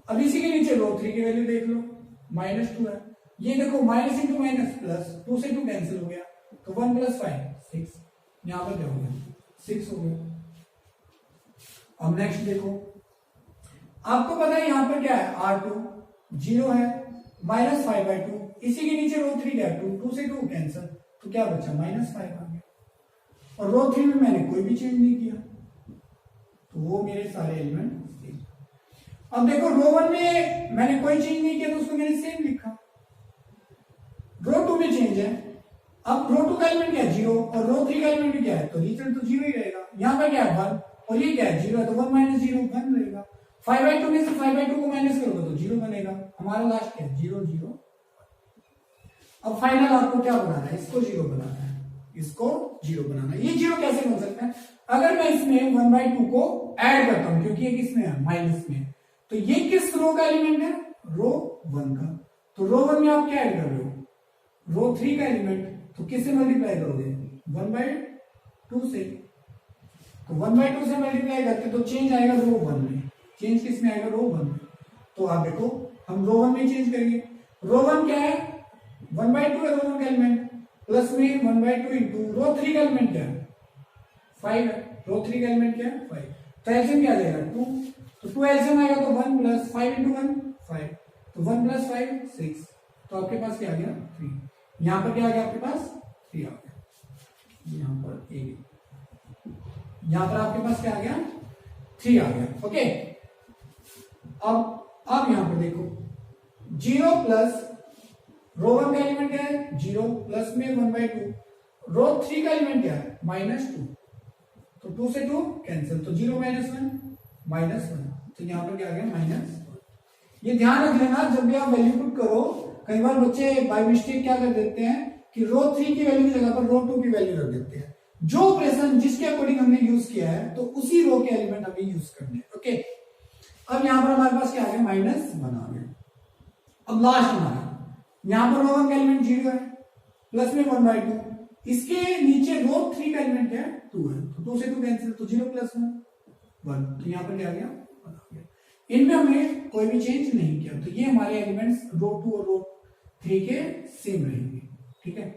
अब इसी के नीचे रो 3 की वैल्यू देख लो, -2 है, ये देखो माइनस इंटू माइनस प्लस, 2 से 2 कैंसिल हो गया, तो 1 + 5 6, यहां पर क्या हो गया 6 हो गया। अब नेक्स्ट देखो, आपको पता है यहां पर क्या है R2 0 है, -5/2, इसी के नीचे रो 3 क्या है 2 से 2 कैंसिल, तो क्या बचा -5 आ गया। और रो 3 में मैंने कोई भी चेंज नहीं किया, तो वो मेरे सारे एलिमेंट सेम। अब देखो रो 1 में मैंने कोई चेंज नहीं किया, तो उसको मैंने सेम लिखा। रो 2 में चेंज है, अब रो 2 का एलिमेंट क्या है 0, और रो 3 का एलिमेंट भी क्या है, तो रिजल्ट तो 0 ही रहेगा। यहां पर क्या है 1, और ये क्या है 0 है, तो 1 - 0 1 रहेगा। 5/2 में से 5/2 को माइनस करोगे तो 0 बनेगा, हमारा लास्ट क्या है 0 0। अब फाइनल आपको क्या बनाना है, इसको 0 बनाना है, इसको 0 बनाना है। ये 0 कैसे बन सकता है, अगर मैं इसमें 1/2 को ऐड करता हूं, क्योंकि ये किसमें है माइनस में, तो ये किस रो का एलिमेंट है, रो 1 का। तो रो 1 में आप क्या ऐड कर रहे हो, रो 3 का एलिमेंट, तो किससे मल्टीप्लाई करोगे 1/2 से, तो 1/2 से मल्टीप्लाई करके तो चेंज आएगा रो 1 में, चेंज किस में आएगा रो 1 में। तो आप देखो हम रो 1 में चेंज करेंगे, रो 1 क्या है 1/2 है, रो 1 का एलिमेंट, प्लस में 1/2 इंटू रो 3 का एलिमेंट क्या है 5 है, रो 3 का एलिमेंट क्या है 5, तो एलसीएम क्या आ जाएगा 2, तो 2 एलसीएम आएगा, तो 1 + 5 इंटू 1 5, तो 1 + 5 6, तो आपके पास क्या आ गया 3। यहां पर क्या आ गया आपके पास 3 आ गया, यहां पर यहां पर आपके पास क्या आ गया 3 आ गया, ओके। अब यहां पर देखो 0 प्लस रो 1 का एलिमेंट क्या है 0, प्लस में 1/2, रो 3 का एलिमेंट क्या है -2, तो 2 से 2 कैंसिल, तो 0 - 1 -1, तो यहां पर क्या आ गया -1। ये ध्यान रख लेना जब भी आप वैल्यू पुट करो, कई बार बच्चे बाय मिस्टेक क्या कर देते हैं कि रो 3 की वैल्यू की जगह पर रो 2 की वैल्यू रख देते हैं। जो ऑपरेशन जिसके अकॉर्डिंग हमने यूज किया है, तो उसी रो के एलिमेंट हमें यूज करने हैं, ओके। अब यहां पर हमारे पास क्या आ गया -1 आ गया। अब लास्ट हमारा यहां पर रो 1 का एलिमेंट 0 है, प्लस में 1/2, इसके नीचे रो 3 का एलिमेंट क्या है 2 है, तो 2 से 2 कैंसिल, तो 0 + 1 तो यहां पर क्या आ गया 1 आ गया। इनमें हमने कोई भी चेंज नहीं किया, तो ये हमारे एलिमेंट्स रो 2 और रो 3 के सेम रहेंगे, ठीक है।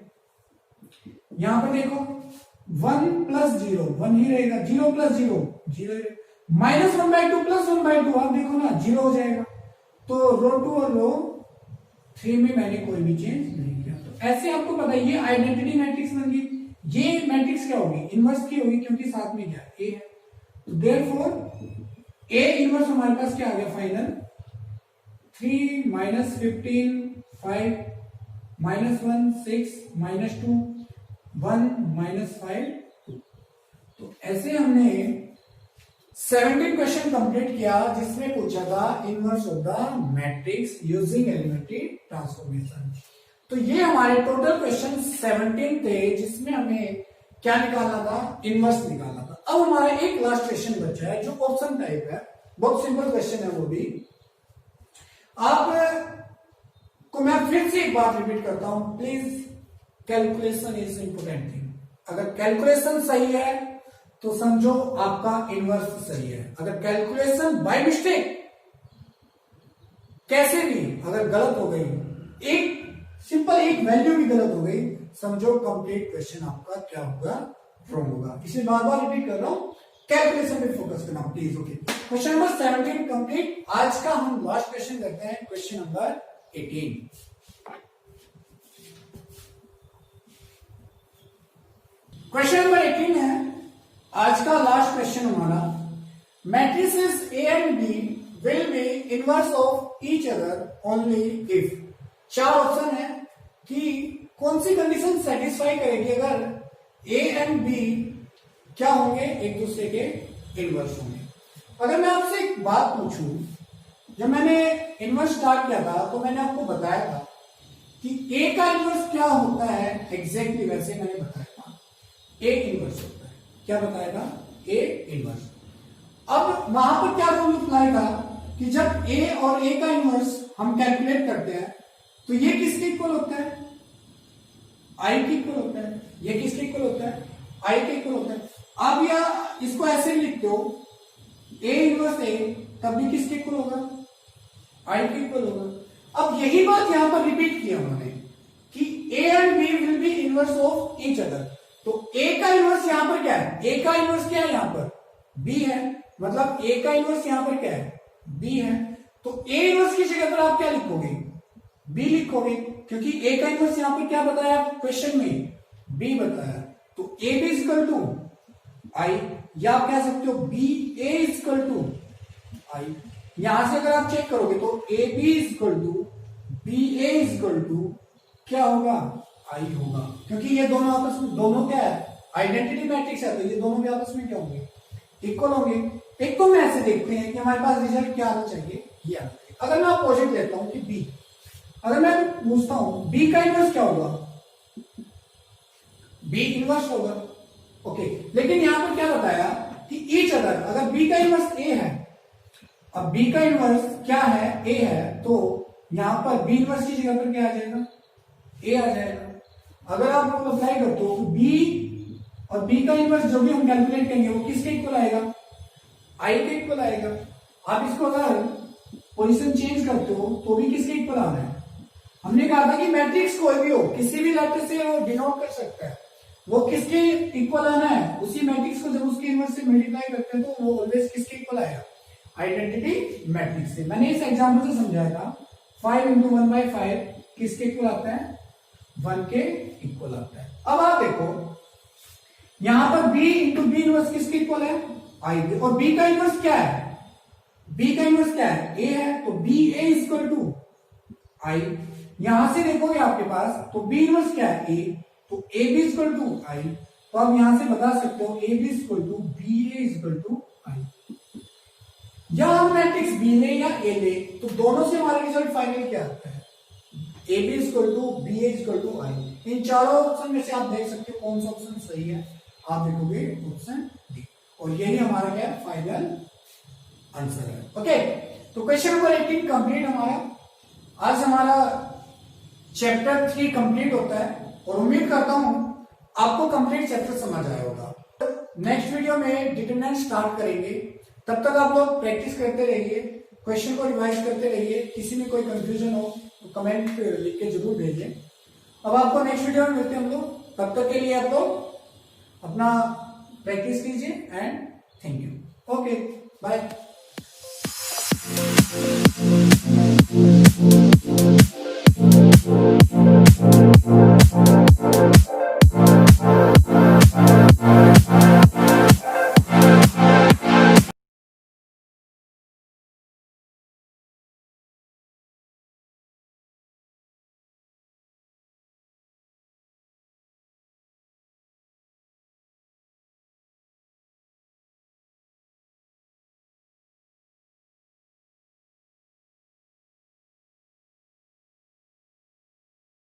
यहां पर देखो 1 + 0 1 ही रहेगा, 0 + 0 0 ही, -1/2 + 1/2 आप देखो ना 0 हो जाएगा। तो रो 2 और रो 3 में मैंने कोई भी चेंज नहीं किया, तो ऐसे आपको पता है ये आइडेंटिटी मैट्रिक्स बन गई। ये मैट्रिक्स क्या होगी, इनवर्स की होगी, क्योंकि साथ में क्या ए है। तो देयरफॉर ए इनवर्स हमारे पास क्या आ गया final, 3 minus 15 5 minus 1 6 minus 2 1 minus 5 2। तो ऐसे हमने 17 क्वेश्चन कंप्लीट किया जिसमें पूछा था inverse of the matrix using elementary transformation. तो ये हमारे टोटल क्वेश्चन 17 थे जिसमें हमें क्या निकालना था, इनवर्स निकालना था। अब हमारा एक लास्ट क्वेश्चन बचा है जो ऑप्शन टाइप है, बहुत सिंपल क्वेश्चन है वो भी। आप को मैं फिर से एक बात रिपीट करता हूं, please calculation is important thing. अगर कैलकुलेशन सही है तो समझो आपका इनवर्स सही है। अगर कैलकुलेशन बाय मिस्टेक कैसे भी अगर गलत हो गई, एक सिंपल एक वैल्यू भी गलत हो गई, समझो कंप्लीट क्वेश्चन आपका क्या होगा, रॉन्ग होगा। इसे बार बार रिपीट कर रहा हूं, कैलकुलेशन पे फोकस करना please. Okay, question number 17 complete. आज का हम लास्ट क्वेश्चन करते हैं, क्वेश्चन नंबर 18। क्वेश्चन नंबर 18 है आज का लास्ट क्वेश्चन हमारा। Matrices A and B will be inverse of each other only if. 4 option है कि कौन सी कंडीशन सेटिस्फाई करेगी अगर ए एंड बी क्या होंगे, एक दूसरे के इनवर्स होंगे। अगर मैं आपसे एक बात पूछूं, जब मैंने इनवर्स स्टार्ट किया था तो मैंने आपको बताया था कि ए का इनवर्स क्या होता है, एग्जैक्टली वैसे मैंने बताया था ए इनवर्स होता है। क्या बताया था, ए इनवर्स। अब वहां पर क्या रूल अप्लाई था कि जब ए और ए का इनवर्स हम कैलकुलेट करते हैं तो ये किसके इक्वल होता है, आई के इक्वल होता है। ये किसके इक्वल होता है, आई के इक्वल होता है। आप या इसको ऐसे भी लिखते हो, ए इनवर्स ए तब भी किसके इक्वल होगा, आई के इक्वल होगा। अब यही बात यहां पर रिपीट किया उन्होंने कि A and B will be inverse of each other. तो ए का इनवर्स यहां पर क्या है, ए का इनवर्स क्या है, यहां पर बी है, मतलब ए का इनवर्स यहां पर क्या है, बी है। तो ए इनवर्स की जगह पर आप क्या लिखोगे, बी लिखोगे, क्योंकि ए का इनवर्स यहां पर क्या बताया क्वेश्चन में, बी बताया। तो A B equal to I, या आप कह सकते हो B A equal to I. यहां से अगर आप चेक करोगे तो A B equal to B A equal to क्या होगा, आई होगा, क्योंकि ये दोनों आपस में, दोनों क्या है, आइडेंटिटी मैट्रिक्स है, तो ये दोनों भी आपस में क्या होंगे, इक्वल होंगे। एक को मैं ऐसे देखते हैं कि हमारे पास रिजल्ट क्या आना चाहिए, ये आना चाहिए। अगर मैं अपोजिट लेता हूं कि बी, अगर मैं पूछता हूं बी का इनवर्स क्या होगा, बी इनवर्स होगा। ओके, लेकिन यहां पर क्या बताया कि ईच अदर, अगर बी का इनवर्स ए है, अब बी का इनवर्स क्या है, ए है, तो यहां पर बी इनवर्स की जगह पर क्या आ जाएगा, ए आ जाएगा। अगर आप लोग अप्लाई करते हो बी और बी का इनवर्स जो भी हम कैलकुलेट करेंगे वो किसके इक्वल आएगा, आई के इक्वल आएगा। आप इसको अगर पोजीशन चेंज करते हो तो भी किसके इक्वल आ रहा है। हमने कहा था कि मैट्रिक्स कोई भी हो, किसी भी लेटर से वो डिनोट कर सकता है, वो किसके इक्वल आना है, उसी मैट्रिक्स को जब उसके इनवर्स से मल्टीप्लाई करते हैं तो वो ऑलवेज किसके इक्वल आएगा, आइडेंटिटी मैट्रिक्स से। मैंने इस एग्जांपल से समझाया था 5 इंटू 1/5 किसके इक्वल आता है, 1 के इक्वल आता है। अब आप देखो यहां पर b इंटू बी इनवर्स किसके इक्वल है, आई के, और b का इनवर्स क्या है, b का इनवर्स क्या है, a है, तो B A equal to I. यहां से देखोगे आपके पास तो b इनवर्स क्या है, a, तो A B equal to I. तो आप यहां से बता सकते हो A B equal to B A equal to I. या हम मैट्रिक्स बी ले या ए ले, तो दोनों से हमारा रिजल्ट फाइनल क्या आता है, A B equal to B A equal to I. इन चारों ऑप्शन में से आप देख सकते हो कौन सा ऑप्शन सही है, आप देखोगे ऑप्शन डी, और यही हमारा क्या फाइनल आंसर है। ओके, तो क्वेश्चन नंबर 18 कंप्लीट हमारा। आज हमारा चैप्टर 3 कंप्लीट होता है और उम्मीद करता हूं आपको कंप्लीट चैप्टर समझ आया होगा। नेक्स्ट वीडियो में डिटरमिनेंट स्टार्ट करेंगे, तब तक आप लोग प्रैक्टिस करते रहिए, क्वेश्चन को रिवाइज करते रहिए। किसी में कोई कंफ्यूजन हो तो कमेंट लिख के जरूर भेजिए। अब आपको नेक्स्ट वीडियो में मिलते हैं हम लोग, तब तक के लिए आप लोग अपना प्रैक्टिस कीजिए and thank you. Okay, bye.